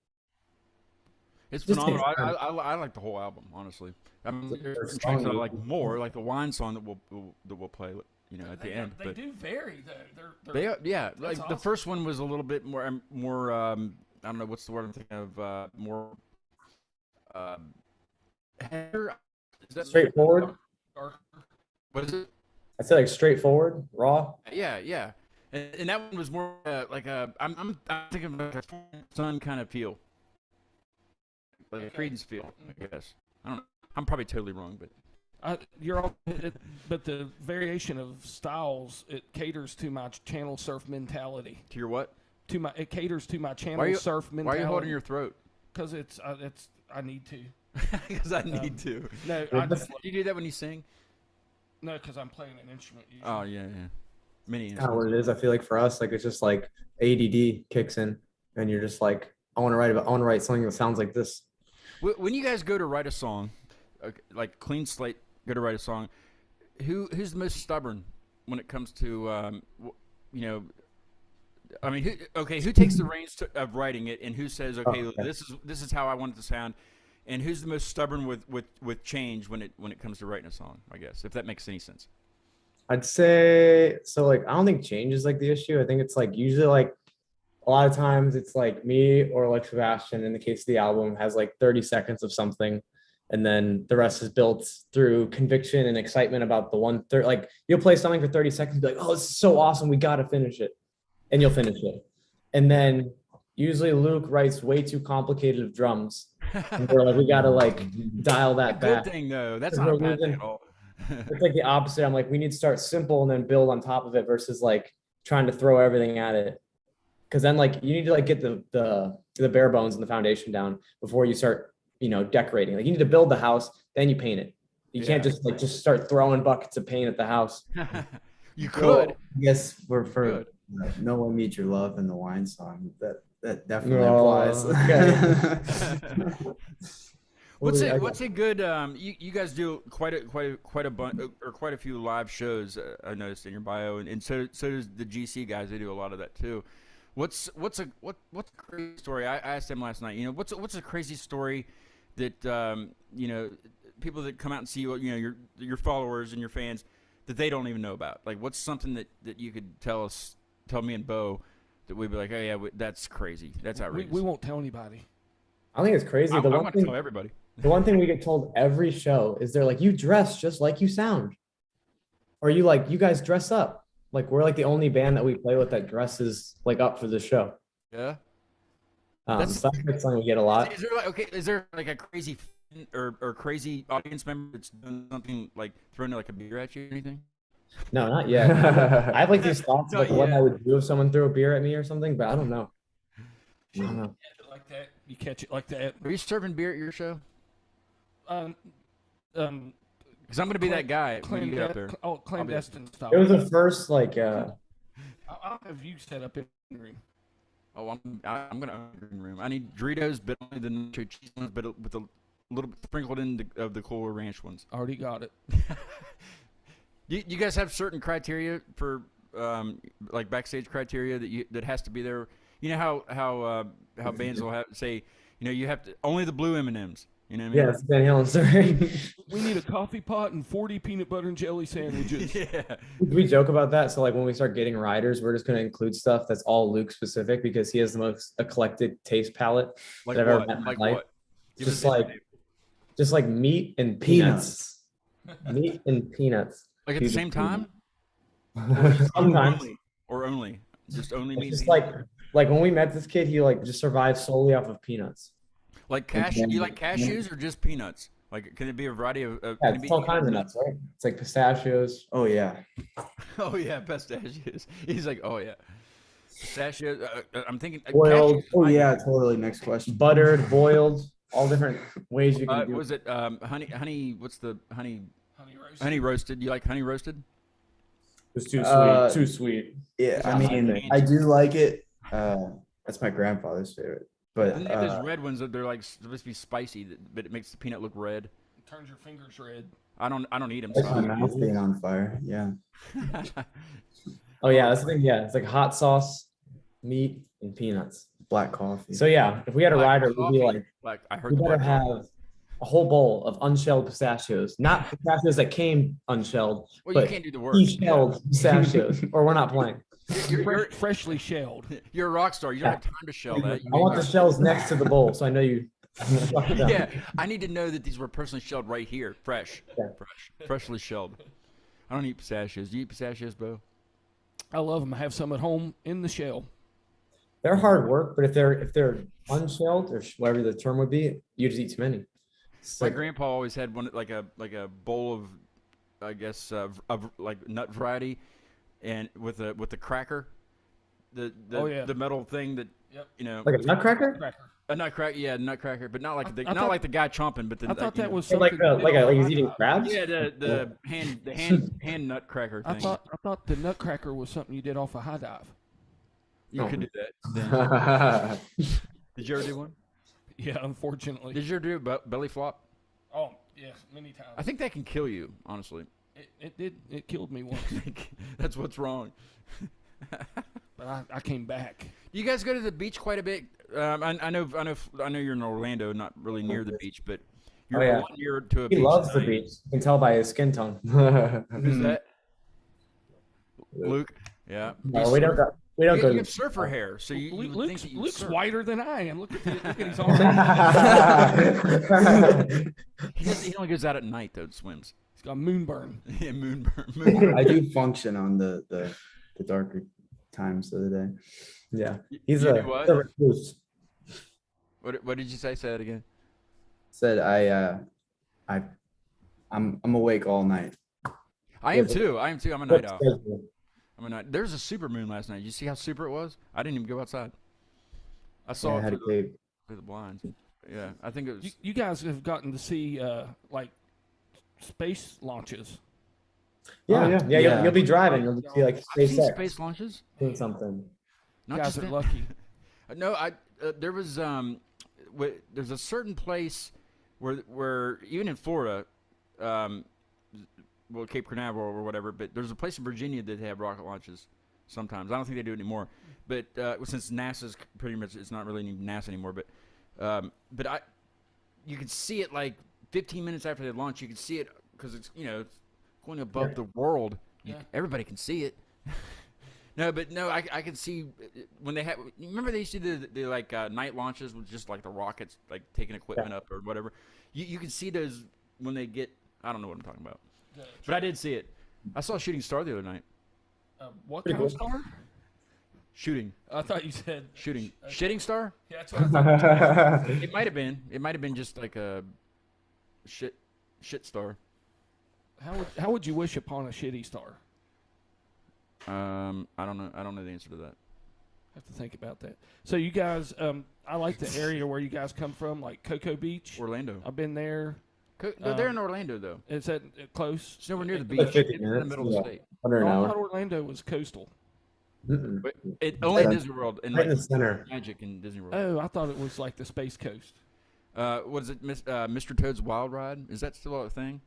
It's Just phenomenal. takes time. I like the whole album, honestly. I mean, It's the there's first some tracks song that I we- like more, like the wine song that we'll play, you know, at the end. They But do vary though. they are, yeah, like the awesome. first one was a little bit more I don't know what's the word I'm thinking of, more heavier. Is that Straightforward. What is it? I say like straightforward, raw. Yeah. And that one was more like I'm thinking of like a Sun kind of feel, like a Creedence feel, I guess. I don't know. I'm probably totally wrong, but You're all, but the variation of styles, it caters to my channel surf mentality. to your what? It caters to my channel Why are you, surf why mentality. are you holding your throat? Because I need to. Because I need to. No, Do you do that when you sing? no, because I'm playing an instrument. Usually. Oh yeah. Many Kind of what instruments. it is. I feel like for us, like it's just like ADD kicks in, and you're just like, I want to write something that sounds like this. When you guys go to write a song, like clean slate, go to write a song, who's the most stubborn when it comes to you know? I mean, who takes the reins of writing it, and who says, okay, okay. this is how I want it to sound, and who's the most stubborn with change when it comes to writing a song? I guess, if that makes any sense. I'd say so. Like, I don't think change is like the issue. I think it's like usually like a lot of times it's like me or like Sebastian in the case of the album has like 30 seconds of something. And then the rest is built through conviction and excitement about the 1/3. Like you'll play something for 30 seconds, be like, oh, this is so awesome. We got to finish it. And you'll finish it. And then usually Luke writes way too complicated of drums. And we're like, we got to like dial that Good back. thing though. That's There's not a no bad thing reason- at all. It's like the opposite. I'm like, we need to start simple and then build on top of it versus like trying to throw everything at it. Because then like you need to like get the bare bones and the foundation down before you start, you know, decorating. Like you need to build the house, then you paint it. You can't just start throwing buckets of paint at the house. You Well, could. yes, for Good. No One Meets Your Love and the wine song. That definitely Oh, applies. What's a good you guys do quite a bunch or quite a few live shows, I noticed in your bio, and so does the GC guys. They do a lot of that too. What's a crazy story? I asked them last night, you know, what's a crazy story that you know, people that come out and see you, you know, your followers and your fans, that they don't even know about? Like what's something that you could tell me and Bo that we'd be like, oh yeah, that's crazy, that's outrageous. We won't tell anybody. I think it's crazy. I The want one to thing, tell everybody. the one thing we get told every show is they're like, you dress just like you sound. Or you like, you guys dress up. Like we're like the only band that we play with that dresses like up for the show. Yeah. So that's something we get a lot. Is there like a crazy fan or crazy audience member that's doing something like throwing like a beer at you or anything? No, not yet. I have like these thoughts of Not like what yet. I would do if someone threw a beer at me or something, but I don't know. I don't know. Like that, you catch it like that. Are you serving beer at your show? Um, Because I'm gonna be that guy when you get up there. Clandestine style. It was the first like I'll have you set up in the room. Oh, I'm gonna own the green room. I need Doritos, but only the nacho cheese ones, but with a little bit sprinkled in of the Cooler Ranch ones. Already got it. You guys have certain criteria for like backstage criteria that has to be there. You know how bands will have say, you know, you have to only the blue M&Ms. You know what I mean? yeah, it's Van Halen story. We need a coffee pot and 40 peanut butter and jelly sandwiches. Yeah. We joke about that. So like when we start getting riders, we're just gonna include stuff that's all Luke specific because he has the most eclectic taste palette Like that I've ever what? met in my Like life. what? Give Just us an like example. just like meat and peanuts. Meat and peanuts. Like at the He's- same time, Sometimes. only just only It's meat. just like when we met this kid, he like just survived solely off of peanuts. Like you like cashews or just peanuts? Like, can it be a variety of? Yeah, can it it's be all kinds of nuts, right? It's like pistachios. Oh yeah. Oh yeah, pistachios. He's like, oh yeah, pistachios. I'm thinking Boiled. cashews is Oh fine. yeah, totally. Next question. Buttered, boiled, all different ways you can do Was it honey? What's the honey? Honey roast. Honey roasted. You like honey roasted? It's too Uh, sweet. Too sweet. Yeah, I Sounds mean, like I do like it. That's my grandfather's favorite. But Then they have those red ones that they're like supposed to be spicy, but it makes the peanut look red. It turns your fingers red. I don't eat them. that's So my I mouth being on fire. Yeah. Oh yeah, that's the thing. Yeah, it's like hot sauce, meat, and peanuts. Black coffee. So yeah, if we had a Black rider, we'd be coffee. like, I heard we the better black have coffee. a whole bowl of unshelled pistachios, not pistachios that came unshelled, Well, you but can't do the work. shelled pistachios, or we're not playing. You're Freshly shelled. you're a rock star. You don't have time to shell that. I want the shells next to the bowl, so I know you. Yeah, I need to know that these were personally shelled right here, fresh, Yeah. freshly shelled. I don't eat pistachios. Do you eat pistachios, Bo? I love them. I have some at home in the shell. They're hard work, but if they're unshelled or whatever the term would be, you just eat too many. It's My like- grandpa always had one like a bowl of, I guess, of like nut variety, and with the cracker, the Oh, yeah. the metal thing that Yep. you know, like a nutcracker, Cracker. a nutcracker, yeah, nutcracker, but not like the I not thought- like the guy chomping, but the I thought you that know. was like something. like he's eating crabs. Yeah, the hand nutcracker I thing. thought the nutcracker was something you did off a high dive. You could do that. Then. Did you ever do one? Yeah, unfortunately. Did you ever do belly flop? Oh, yes, many times. I think that can kill you, honestly. It did. It killed me once, That's what's wrong. but I came back. You guys go to the beach quite a bit. I know you're in Orlando, not really near the beach, but you're Oh, yeah. one near to a He beach. loves the tonight. beach. You can tell by his skin tone. Who's that? Luke. Yeah. No, we don't go. We don't You, go. you to have surfer hair, so you would think Luke's, that you would Luke's surf. whiter than I am. Look at his arm. He only goes out at night though. Swims. He's got moonburn. Yeah, moonburn. I do function on the darker times of the day. Yeah, he's You a, do what? he's a recluse. What did you say? Say that again. Said I'm awake all night. I am too. I'm a night owl. Schedule. There's a super moon last night. You see how super it was? I didn't even go outside. I saw Yeah, I it had a through the, cape. through the blinds. Yeah, I think it was. You guys have gotten to see like space launches. Yeah, Oh, yeah, yeah. You'll be driving. You'll see like I've seen SpaceX space launches. doing something. Not You guys just are that. lucky. No, there was there's a certain place where even in Florida, well, Cape Canaveral or whatever, but there's a place in Virginia that they have rocket launches sometimes. I don't think they do it anymore, but since NASA's pretty much, it's not really NASA anymore, but you can see it like 15 minutes after they launch. You can see it because it's it's going above the world. Yeah. Everybody can see it. No, I can see when they have. Remember they used to do the like night launches with just like the rockets like taking equipment up or whatever. You can see those when they get. I don't know what I'm talking about, but I did see it. I saw a shooting star the other night. What Pretty kind of cool. star? Shooting, I thought you said shooting, shitting star. Yeah, that's what I thought. It might have been. It might have been just like a shit star. How would you wish upon a shitty star? I don't know. I don't know the answer to that. Have to think about that. So you guys, I like the area where you guys come from, like Cocoa Beach. Orlando. I've been there. No, they're in Orlando though. Is that close? It's nowhere near the Like beach. 50 It's in the minutes, middle of yeah. the state. Under an I hour. thought Orlando was coastal. Mm-mm. But only in Right. Disney World and Right in like the center. Magic in Disney World. Oh, I thought it was like the Space Coast. What is it, Mr. Toad's Wild Ride? Is that still a thing?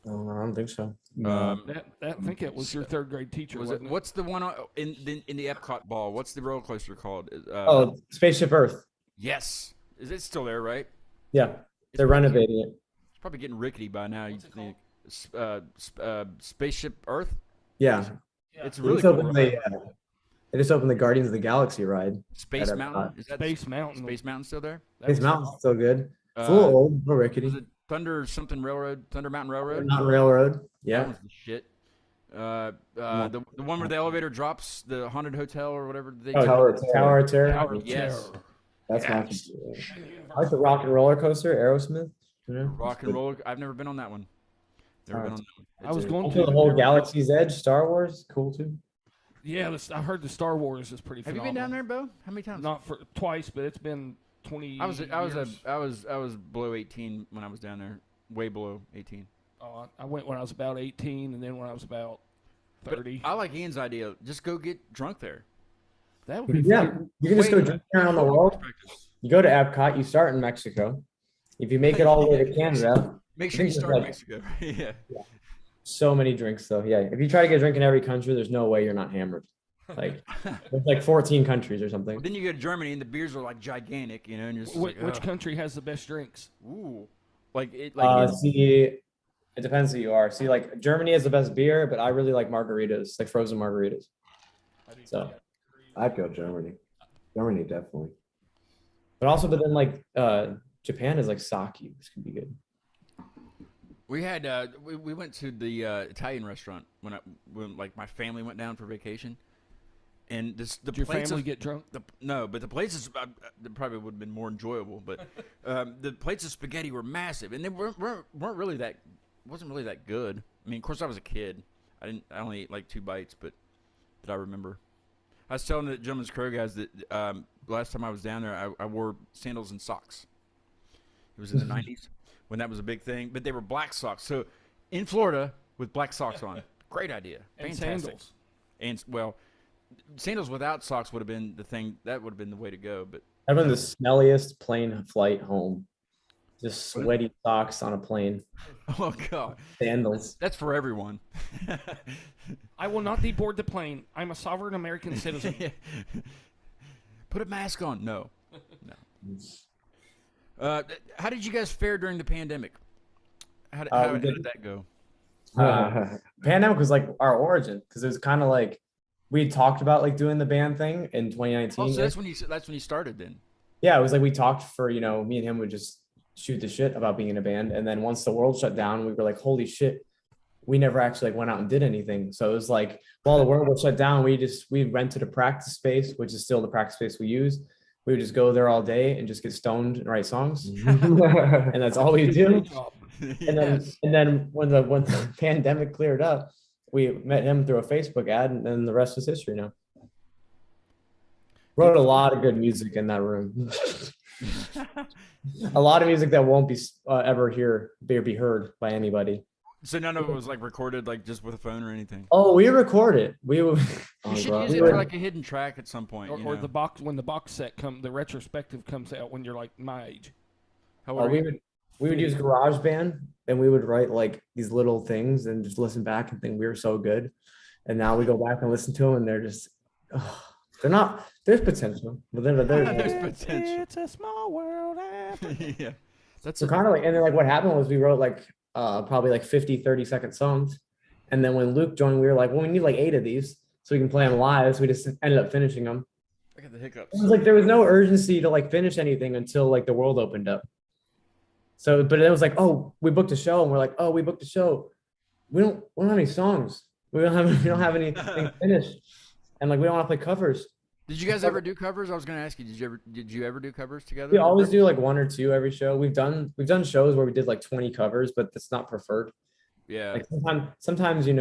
Oh, I don't think so. That I think it was your third grade teacher. Was it? Wasn't What's the one in the Epcot ball? What's the roller coaster called? Oh, Spaceship Earth. Yes. Is it still there? Right? Yeah, they're renovating it. It's probably getting rickety by now. You think? Spaceship Earth. Yeah, It's they really just cool. opened the, they just opened the Guardians of the Galaxy ride. Space at Mountain. Epcot. Is that Space Mountain? Space Mountain still there? That Space was- Mountain's still good. It's a little old, a little Was rickety. it Thunder something Railroad? Thunder Mountain Railroad. Mountain Railroad. That Yeah. was the shit. The one where the elevator drops, the haunted hotel or whatever they. Oh, Tower of Terror. Tower of Yes. Terror. That's my Yes. I like the Rock and Roller Coaster, Aerosmith. Yeah. Rock and roller. I've never been on that one. Never been on that one. I was It's a- going Also, to the whole Galaxy's Edge, Star Wars, cool too. Yeah, I heard the Star Wars is pretty. Have you Phenomenal. been down there, Bo? How many times? Not for twice, but it's been 20. I was years. below 18 when I was down there. Way below 18. Oh, I went when I was about 18, and then when I was about But 30. I like Ian's idea. Just go get drunk there. That would be Yeah, fun. you can just go Wait, drink around the hold on, world. perspectives. You go to Epcot, you start in Mexico. If you make it all the way to Canada, Make I sure you think there's start in like- Mexico. Yeah. so many drinks though. Yeah, if you try to get a drink in every country, there's no way you're not hammered. Like there's like 14 countries or something. Then you go to Germany and the beers are like gigantic, you know, and you're just like, Which "Ugh." country has the best drinks? Ooh, like it, like See, it depends who you are. See, like Germany has the best beer, but I really like margaritas, like frozen margaritas. So, I'd go Germany. Germany, definitely. but then like Japan is like sake, which can be good. we had we went to the Italian restaurant when like my family went down for vacation, and the Did your plates family of- get drunk? no, but the plates of, probably would have been more enjoyable, but the plates of spaghetti were massive, and they weren't really that wasn't really that good. I mean, of course, I was a kid. I only ate like 2 bites, but that I remember. I was telling the Gentleman's Crow guys that last time I was down there, I wore sandals and socks. It was in the 90s when that was a big thing, but they were black socks. So in Florida with black socks on, great idea, And fantastic. sandals. And well, sandals without socks would have been the thing. That would have been the way to go. But I've been the smelliest plane flight home. Just sweaty socks on a plane, oh god, sandals. that's for everyone. I will not deboard the plane. I'm a sovereign American citizen. Put a mask on. No. How did you guys fare during the pandemic? How we did did- that go? Pandemic was like our origin because it was kind of like we talked about like doing the band thing in 2019. Oh, so that's when you started then. Yeah, it was like we talked for, me and him would just shoot the shit about being in a band. And then once the world shut down, we were like, holy shit, we never actually like went out and did anything. So it was like, while the world was shut down, we rented a practice space, which is still the practice space we use. We would just go there all day and just get stoned and write songs. And that's all we do. Great job. And then when the pandemic cleared up, we met him through a Facebook ad, and then the rest is history now. Wrote a lot of good music in that room. A lot of music that won't be ever be heard by anybody. So none of it was like recorded like just with a phone or anything. Oh, we record it. We You Oh, should bro. use We it would- for like a hidden track at some point. Or the box when the box set the retrospective comes out when you're like my age. How old are we you? would use GarageBand, and we would write like these little things and just listen back and think we were so good. And now we go back and listen to them, and they're just they're not. There's potential, but There's they're potential. It's a small world. Yeah, that's so kind of like, and then like what happened was we wrote like probably like 30-second songs, and then when Luke joined, we were like, well, we need like 8 of these so we can play them live. So we just ended up finishing them. I got the hiccups. It was like there was no urgency to like finish anything until like the world opened up. So, but it was like, oh, we booked a show, and we're like, oh, we booked a show. We don't have any songs. We don't have anything finished, and like we don't want to play covers. Did you guys ever do covers? I was going to ask you. Did you ever do covers together? We always do like 1 or 2 every show. We've done shows where we did like 20 covers, but that's not preferred. Yeah. Like sometimes you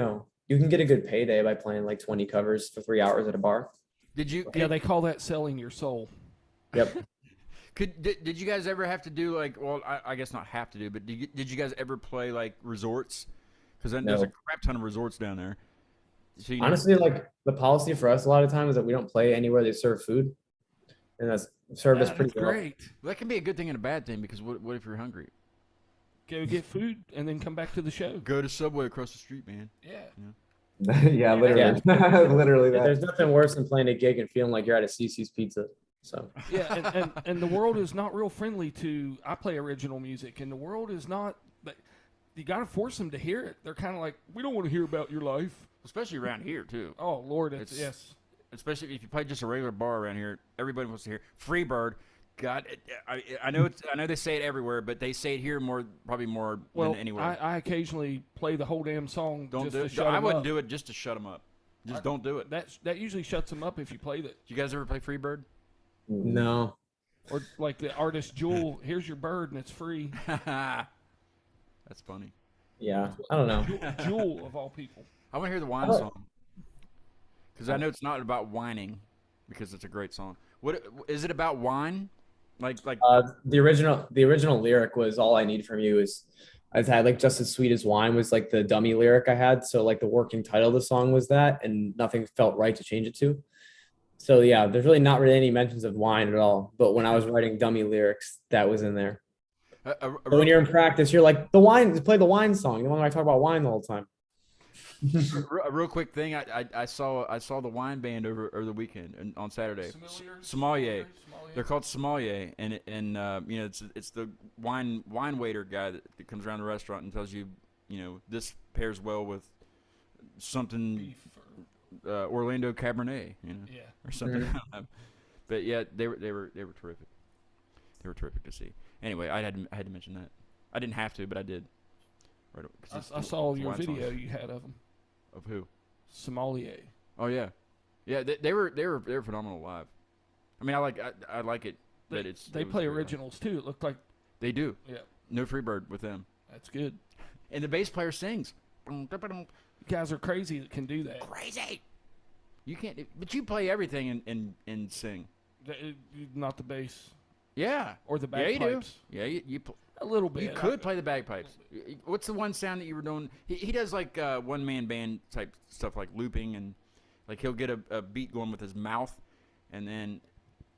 can get a good payday by playing like 20 covers for 3 hours at a bar. Did you? Yeah, they call that selling your soul. Yep. Did you guys ever have to do like? Well, I guess not have to do, but did you guys ever play like resorts? Because then there's a No. crap ton of resorts down there. So, Honestly, like the policy for us a lot of times is that we don't play anywhere they serve food, and that's served us That's pretty well. great. that can be a good thing and a bad thing because what if you're hungry? Go get food and then come back to the show. Go to Subway across the street, man. Yeah. Yeah, literally. Literally that. There's nothing worse than playing a gig and feeling like you're at a CC's Pizza. So Yeah, and the world is not real friendly to. I play original music, and the world is not. You got to force them to hear it. They're kind of like, we don't want to hear about your life. Especially around here too. Oh Lord, it's It's- yes. Especially if you play just a regular bar around here, everybody wants to hear Freebird. God, I know they say it everywhere, but they say it here probably more Well, than anywhere. I occasionally play the whole damn song Don't just do to it. shut I 'em wouldn't up. do it just to shut them up. Just don't do it. That usually shuts them up if you play that. You guys ever play Freebird? no, Or like the artist Jewel, here's your bird and it's free. That's funny. yeah, I don't know. Jewel of all people. I want to hear the wine song because I know it's not about whining because it's a great song. What is it about wine? Like The original lyric was "All I need from you is." I had like "Just as sweet as wine" was like the dummy lyric I had. So like the working title of the song was that, and nothing felt right to change it to. So yeah, there's really not really any mentions of wine at all. But when I was writing dummy lyrics, that was in there. But when you're in practice, you're like the wine. Play the wine song. The one where I talk about wine the whole time. A real quick thing, I saw the wine band over the weekend and on Saturday. Sommelier. They're called Sommelier, and you know it's the wine waiter guy that comes around the restaurant and tells you, you know, this pairs well with something Beef Orlando Cabernet, you know, yeah. or something. But yeah, they were terrific. They were terrific to see. Anyway, I had to mention that. I didn't have to, but I did. Right, 'cause I it's saw the your wine song. video you had of them. Of who? Sommelier. Oh yeah, yeah. They were phenomenal live. I mean, I like it, but They it was play very live. originals too. It looked like They do. yeah, No Freebird with them, that's good. and the bass player sings. You guys are crazy that can do that. Crazy. You can't, but you play everything and sing. Not the bass Yeah. or the Yeah, you do. bagpipes. Yeah, you A little bit. you could play the bagpipes. What's the one sound that you were doing? He does like one man band type stuff, like looping, and like he'll get a beat going with his mouth, and then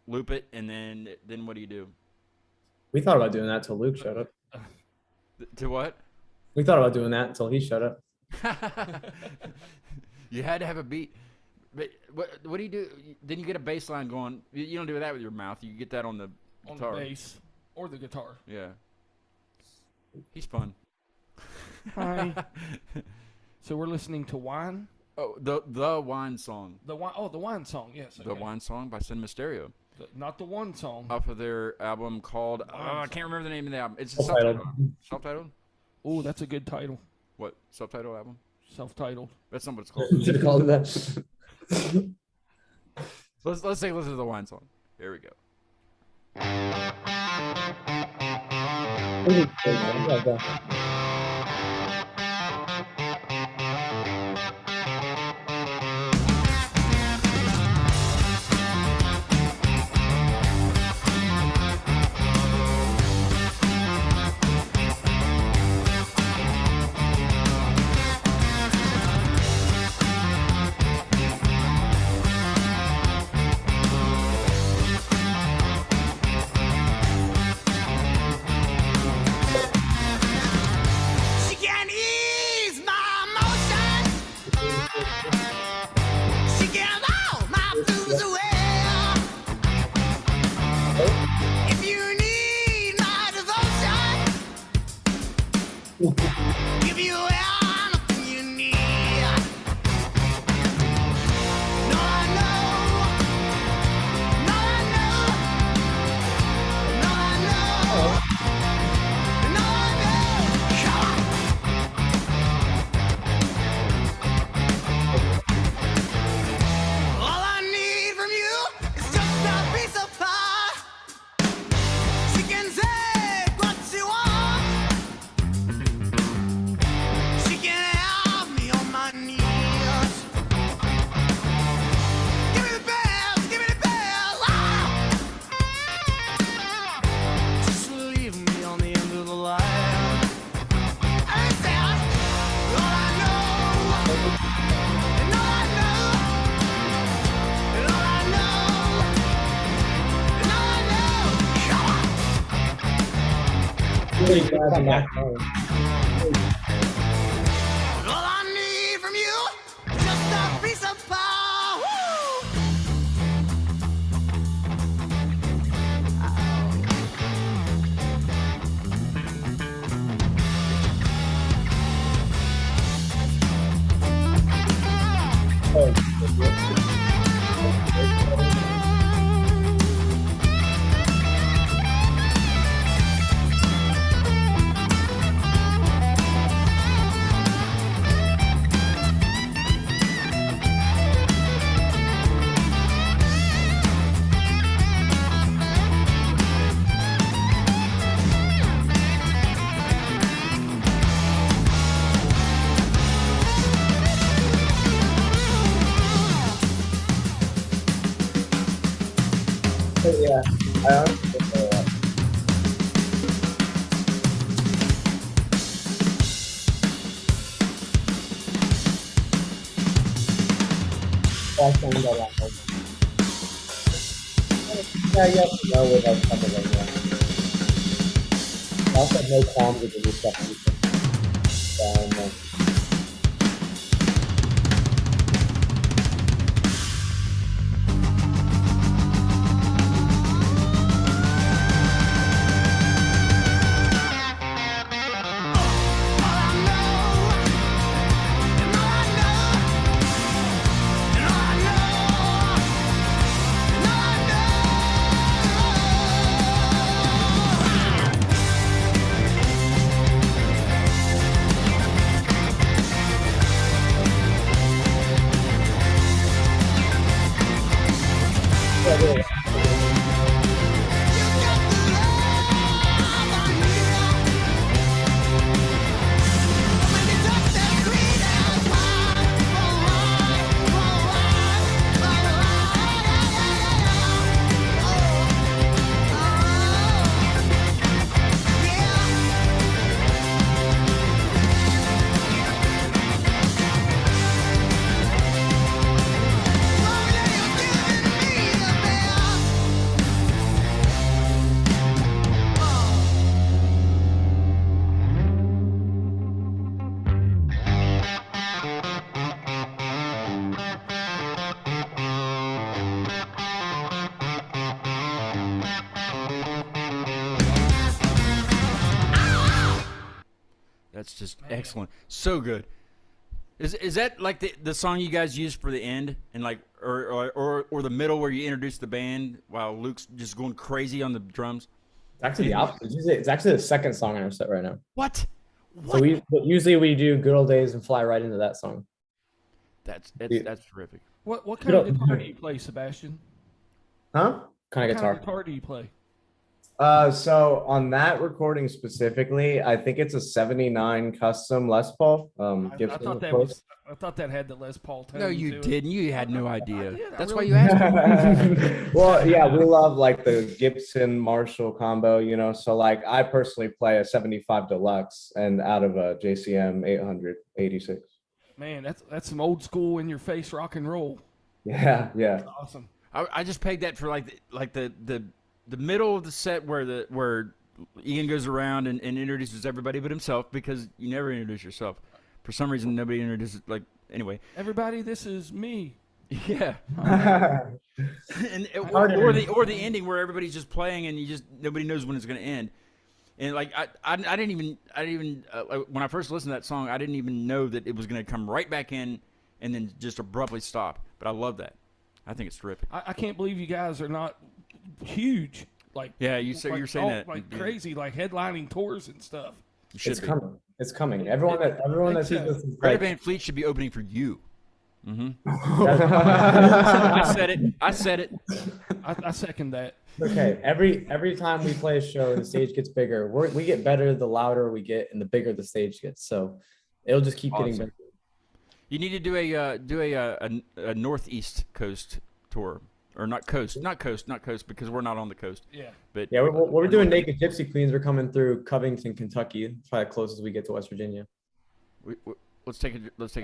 loop it, and then what do you do? We thought about doing that till Luke showed up. To what? We thought about doing that until he showed up. You had to have a beat. But what do you do? Then you get a bass line going. You don't do that with your mouth. You get that on the on guitar. the bass or the guitar. Yeah. He's fun. Hi. So we're listening to Wine. Oh, the wine song. The wine. Oh, the wine song. Yes. The okay. wine song by Cinema Stereo. Not the one song. Off of their album called I can't remember the name of the album. It's Self-titled. Self-titled? Oh, that's a good title. What? Self-titled album? Self-titled. That's not what it's called. Should have called it that. Let's take a listen to the wine song. Here we go. She can ease my emotions. She can all my blues away. If you need my devotion, give you anything you need. No, I know. No, I know. No, I know. No, I know. Come on. All I need from you is just a piece of pie. She can take what she wants. She can have me on my knees. Give me the bells, give me the bells. Ah! Just leave me on the end of the line. And that's all I know. And all I know. And all I know. And all I know. Come on. All I need from you is just a piece of pie. Woo! Yeah, I honestly say that. That's the end of that. Yeah, yes, no, with like some of them. Yeah. I also have no qualms with the new stuff. That's just excellent. So good. Is that like the song you guys use for the end and like or the middle where you introduce the band while Luke's just going crazy on the drums? It's actually the opposite. It's actually the second song on our set right now. What? So usually we do Good Old Days and fly right into that song. That's terrific. What kind of guitar do you play, Sebastian? Huh? Kind of What kind guitar. of guitar do you play? So on that recording specifically, I think it's a 79 custom Les Paul. I Gibson, thought of that course. was. I thought that had the Les Paul tone. No, you to it. didn't. You had no idea. did. I That's really why you asked. Well, yeah, we love like the Gibson Marshall combo, you know. So like I personally play a 75 Deluxe and out of a JCM 886. Man, that's some old school in your face rock and roll. Yeah, yeah. That's awesome. I just pegged that for like the middle of the set where Ian goes around and introduces everybody but himself, because you never introduce yourself. For some reason, nobody introduces, like, anyway. Everybody, this is me. Yeah. And or the ending where everybody's just playing and nobody knows when it's going to end. And like I didn't even when I first listened to that song, I didn't even know that it was going to come right back in and then just abruptly stop. But I love that. I think it's terrific. I can't believe you guys are not huge. Like, Yeah, you're saying that. like Yeah. crazy, like headlining tours and stuff. You should It's be. coming. It's coming. Everyone that sees this is Greta like, Van Fleet should be opening for you. Mm-hmm. I I said it. I second that. okay. Every time we play a show, the stage gets bigger. We get better the louder we get, and the bigger the stage gets. So it'll just keep getting Awesome. better. You need to do a northeast coast tour, or not coast, because we're not on the coast. Yeah. But Yeah, we're doing Naked Gypsy Queens. We're coming through Covington, Kentucky. It's probably the closest we get to West Virginia. let's take a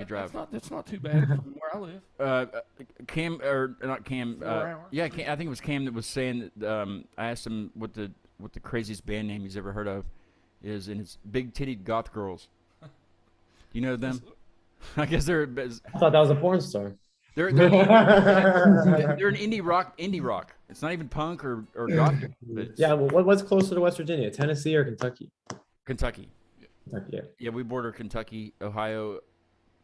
drive. That's not too bad from where I live. Cam or not Cam? 4 hours. Yeah, Cam, I think it was Cam that was saying that. I asked him what the craziest band name he's ever heard of is, and it's Big Titted Goth Girls. Do you know them? I guess they're I thought that was a porn star. they're an indie rock. It's not even punk or goth. But it's Yeah, well, what's closer to West Virginia, Tennessee or Kentucky? Kentucky. Kentucky, yeah. Yeah, we border Kentucky, Ohio,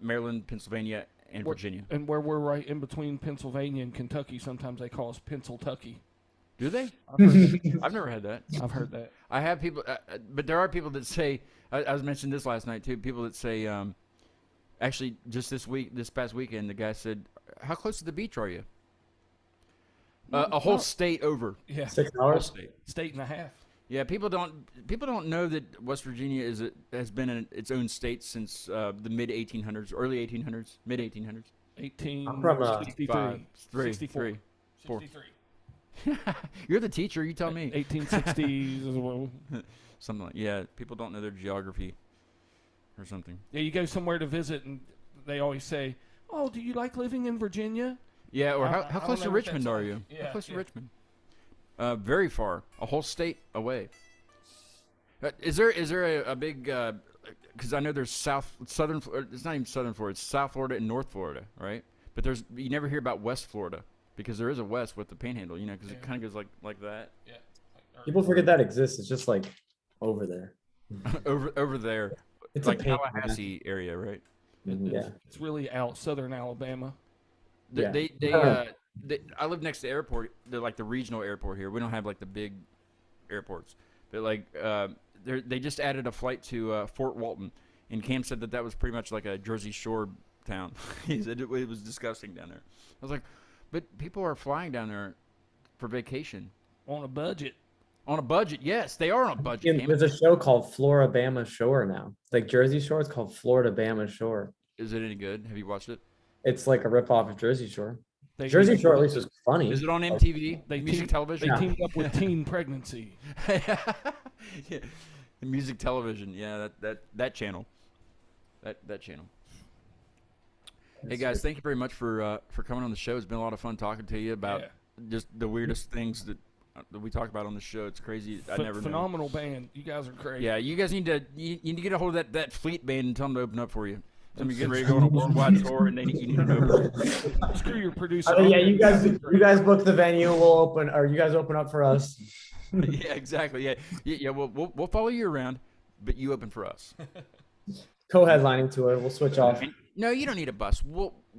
Maryland, Pennsylvania, and Virginia. And where we're right in between Pennsylvania and Kentucky, sometimes they call us Penciltucky. Do they? I've never had that. I've heard that. I have people, but there are people that say. I was mentioning this last night too. People that say, actually, just this past weekend, the guy said, "How close to the beach are you?" A whole state over. Yeah. 6 Whole hours. state. and a half. Yeah, people don't know that West Virginia has been its own state since the mid 1800s, early 1800s, mid 1800s. 1863. 63. 4. 63. You're the teacher. You tell me. 1860s as well. Something like, yeah. People don't know their geography or something. Yeah, you go somewhere to visit, and they always say, "Oh, do you like living in Virginia?" Yeah, or I how don't close to know what Richmond that's are like. you? Yeah, How close to yeah. Richmond? Very far, a whole state away. Is there a big? Because I know there's southern. It's not even southern Florida. It's South Florida and North Florida, right? But you never hear about West Florida because there is a West with the Panhandle, because it kind of goes like that. Yeah. People forget that exists. It's just like over there. over there, It's like a pain, Tallahassee area, right? Yeah. It's really out southern Alabama. Yeah. I live next to the airport. They're like the regional airport here. We don't have like the big airports, but like they just added a flight to Fort Walton, and Cam said that was pretty much like a Jersey Shore town. He said it was disgusting down there. I was like, but people are flying down there for vacation On a budget. on a budget. Yes, they are on a budget. And Cam. there's a show called Florida-Bama Shore now. It's like Jersey Shore. It's called Florida-Bama Shore. Is it any good? Have you watched it? It's like a ripoff of Jersey Shore. They Jersey Shore at least was funny. Is it on MTV? They Music teamed- television. They teamed up with teen pregnancy. Yeah. Music television. Yeah, that channel. That channel. Hey guys, thank you very much for coming on the show. It's been a lot of fun talking to you about just the weirdest things that we talk about on the show. It's crazy. I never knew. Phenomenal band. You guys are crazy. Yeah, you guys need to get a hold of that Fleet band and tell them to open up for you. Tell them you're getting ready to go on a worldwide tour and you need an opener. Screw your producer. Yeah, you guys book the venue. We'll open, or you guys open up for us. Yeah, exactly. Yeah. We'll follow you around, but you open for us. Co-headlining tour. We'll switch off. No, you don't need a bus.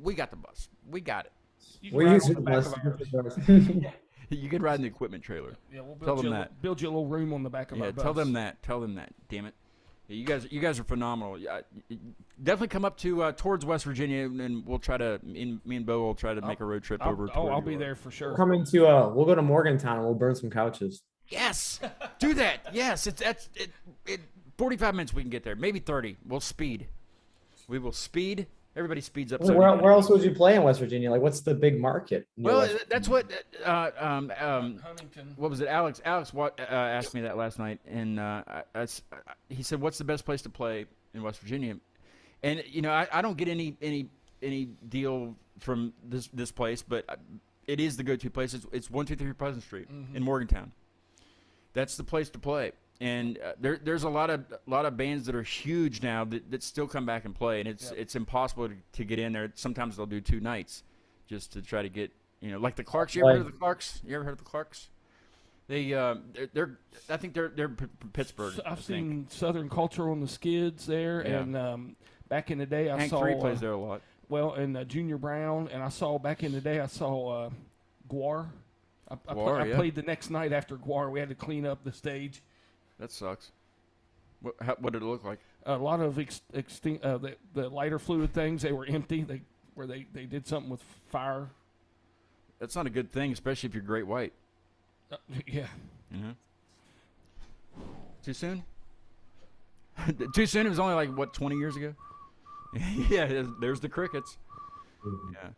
We got the bus. We got it. You can We ride use on the the back bus. of ours. You can ride in the equipment trailer. Yeah, we'll Tell build them you, that. build you a little room on the back of Yeah, our bus. tell them that. Damn it. Yeah, you guys are phenomenal. Yeah, definitely come up to towards West Virginia, and we'll try to. Me and Bo will try to make a road trip over. to where I'll you be are. there for sure. Coming to we'll go to Morgantown and we'll burn some couches. Yes, do that. Yes, it's 45 minutes we can get there, maybe 30. We'll speed. We will speed. Everybody speeds up. Where else would you play in West Virginia? Like, what's the big market? near Well, West that's what. Huntington. What was it? Alex asked me that last night, and he said, "What's the best place to play in West Virginia?" And I don't get any deal from this place, but it is the go-to place. It's 123 Pleasant Street in Morgantown. That's the place to play. And there's a lot of bands that are huge now that still come back and play, and it's impossible to get in there. Sometimes they'll do 2 nights just to try to get like the Clarks. You ever heard of the Clarks? You ever heard of the Clarks? I think they're Pittsburgh. I've seen Southern Culture on the Skids there, Yeah. and back in the day I Hank saw Free plays there a lot. well, and Junior Brown, and I saw back in the day I saw Guar. I Guar, yeah. played the next night after Guar. We had to clean up the stage. That sucks. What did it look like? A lot of the lighter fluid things, they were empty. They did something with fire. That's not a good thing, especially if you're Great White. Yeah. Too soon? Too soon? It was only like, what, 20 years ago? Yeah, there's the crickets. Yeah.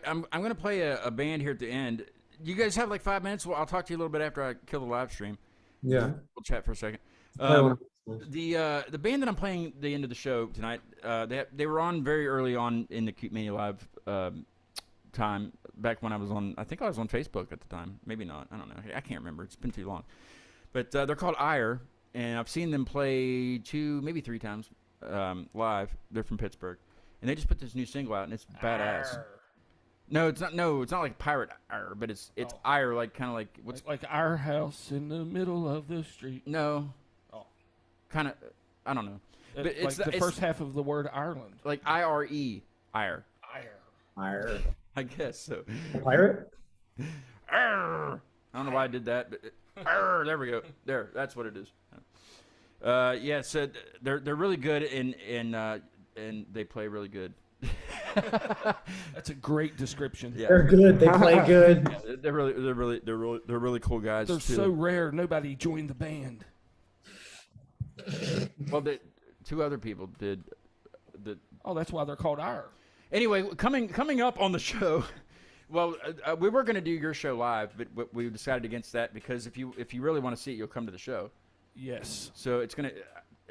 I'm going to play a band here at the end. You guys have like 5 minutes? Well, I'll talk to you a little bit after I kill the live stream. Yeah. We'll chat for a second. The band that I'm playing the end of the show tonight, they were on very early on in the Cute Mania Live time, back when I was on, I think I was on Facebook at the time. Maybe not. I don't know. I can't remember. It's been too long. But they're called Ire, and I've seen them play 2, maybe 3 times live. They're from Pittsburgh. And they just put this new single out, and it's badass. No, it's not like pirate Ire, but it's Ire, like kind of like what's like our house in the middle of the street. No. Oh. Kind of, I don't know. But Like it's the first half of the word Ireland. like IRE, Ire. Fire. I guess so. Pirate? Arr! I don't know why I did that, but arr, there we go. There, that's what it is. Yeah, so they're really good and they play really good. That's a great description. Yeah. They're good. They play good. Yeah, they're really cool guys. They're too. so rare. Nobody joined the band. Well, 2 other people did. Oh, that's why they're called Ire. Anyway, coming up on the show. Well, we were going to do your show live, but we decided against that because if you really want to see it, you'll come to the show. Yes. So it's gonna.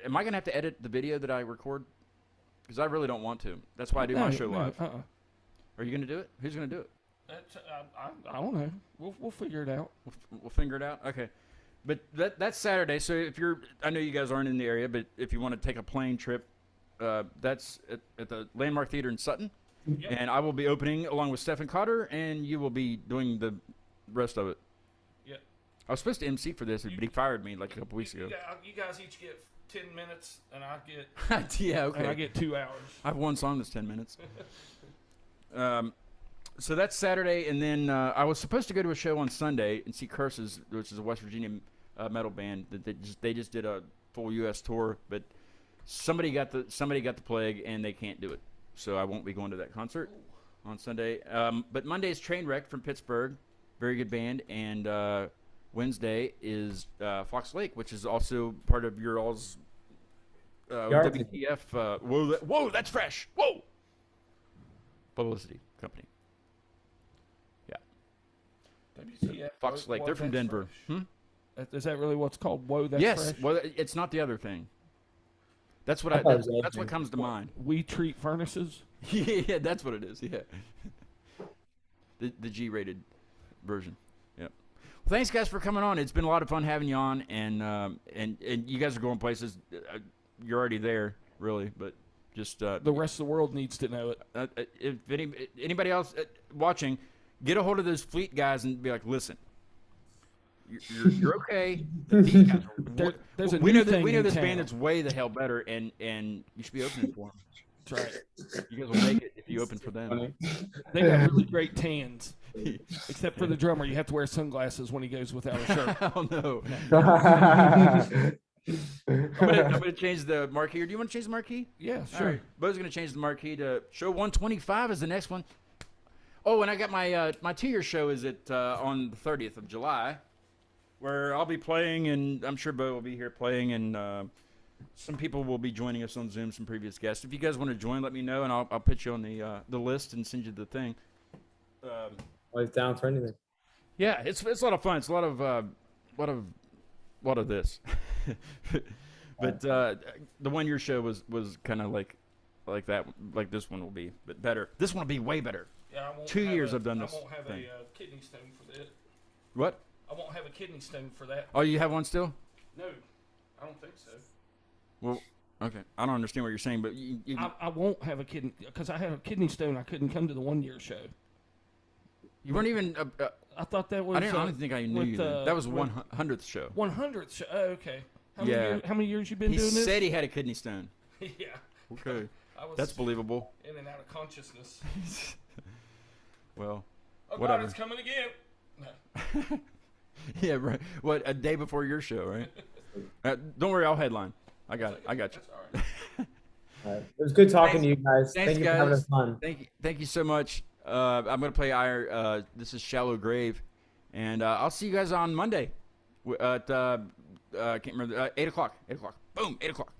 Am I gonna have to edit the video that I record? Because I really don't want to. That's why I do my show live. Are you gonna do it? Who's gonna do it? That's, I don't know. We'll figure it out. We'll figure it out. Okay. But that's Saturday. So if you're, I know you guys aren't in the area, but if you want to take a plane trip, that's at the Landmark Theater in Sutton. Yep. And I will be opening along with Stephen Cotter, and you will be doing the rest of it. Yep. I was supposed to MC for this, but he fired me like a couple weeks ago. You guys each get 10 minutes, and I get Yeah, okay. and I get 2 hours. I have one song that's 10 minutes. So that's Saturday, and then I was supposed to go to a show on Sunday and see Curses, which is a West Virginia metal band that they just did a full U.S. tour, but somebody got the plague and they can't do it, so I won't be going to that concert on Sunday. But Monday's Trainwreck from Pittsburgh, very good band, and Wednesday is Fox Lake, which is also part of your all's WTF. Whoa, that's fresh. Whoa, publicity company. WTF, Fox Lake. Whoa, They're from that's Denver. fresh. Is that really what's called? Whoa, that's Yes. fresh? Well, it's not the other thing. That's what I thought it was the other that's what thing. comes to mind. We treat furnaces. Yeah, that's what it is. Yeah. The G-rated version. Yep. Well, thanks guys for coming on. It's been a lot of fun having you on, and you guys are going places. You're already there, really, but just The rest of the world needs to know it. if anybody else watching, get a hold of those Fleet guys and be like, listen, you're okay. But these guys are, There's a we new know thing we know in this town. band that's way the hell better, and you should be opening for them. That's right. You guys will make it if you open for them. They got really great tans. Except for the drummer, you have to wear sunglasses when he goes without a shirt. Oh no! I'm gonna change the marquee. Or do you want to change the marquee? Yeah, All sure. right. Bo's gonna change the marquee to show 125 is the next one. Oh, and I got my my 2-year show is at on the 30th of July, where I'll be playing, and I'm sure Bo will be here playing, and some people will be joining us on Zoom, some previous guests. If you guys want to join, let me know, and I'll put you on the list and send you the thing. Always down for anything. Yeah, it's a lot of fun. It's a lot of this. But the 1-year show was kind of like that, like this one will be, but better. This one will be way better. Yeah, I won't 2 have years a- I've done this I won't have thing. a kidney stone for that. What? I won't have a kidney stone for that. Oh, you have one still? No, I don't think so. Well, okay. I don't understand what you're saying, but you I won't have a kidney because I had a kidney stone. I couldn't come to the 1-year show. weren't even. I thought that was. I don't think I knew with, you. Then. That was with 100th show. 100th show. Oh, okay. Yeah. How many years you been He doing this? said he had a kidney stone. Yeah. Okay, I was that's believable. in and out of consciousness. Well, Oh whatever. God, it's coming again. No. Yeah, right. What, a day before your show, right? Don't worry, I'll headline. I got it. I got you. That's all right. All right. It was good talking Thanks. to you guys. Thanks, Thank you for having guys. us fun. Thank you so much. I'm gonna play this is Shallow Grave, and I'll see you guys on Monday at I can't remember 8 o'clock. 8 o'clock. Boom, 8 o'clock.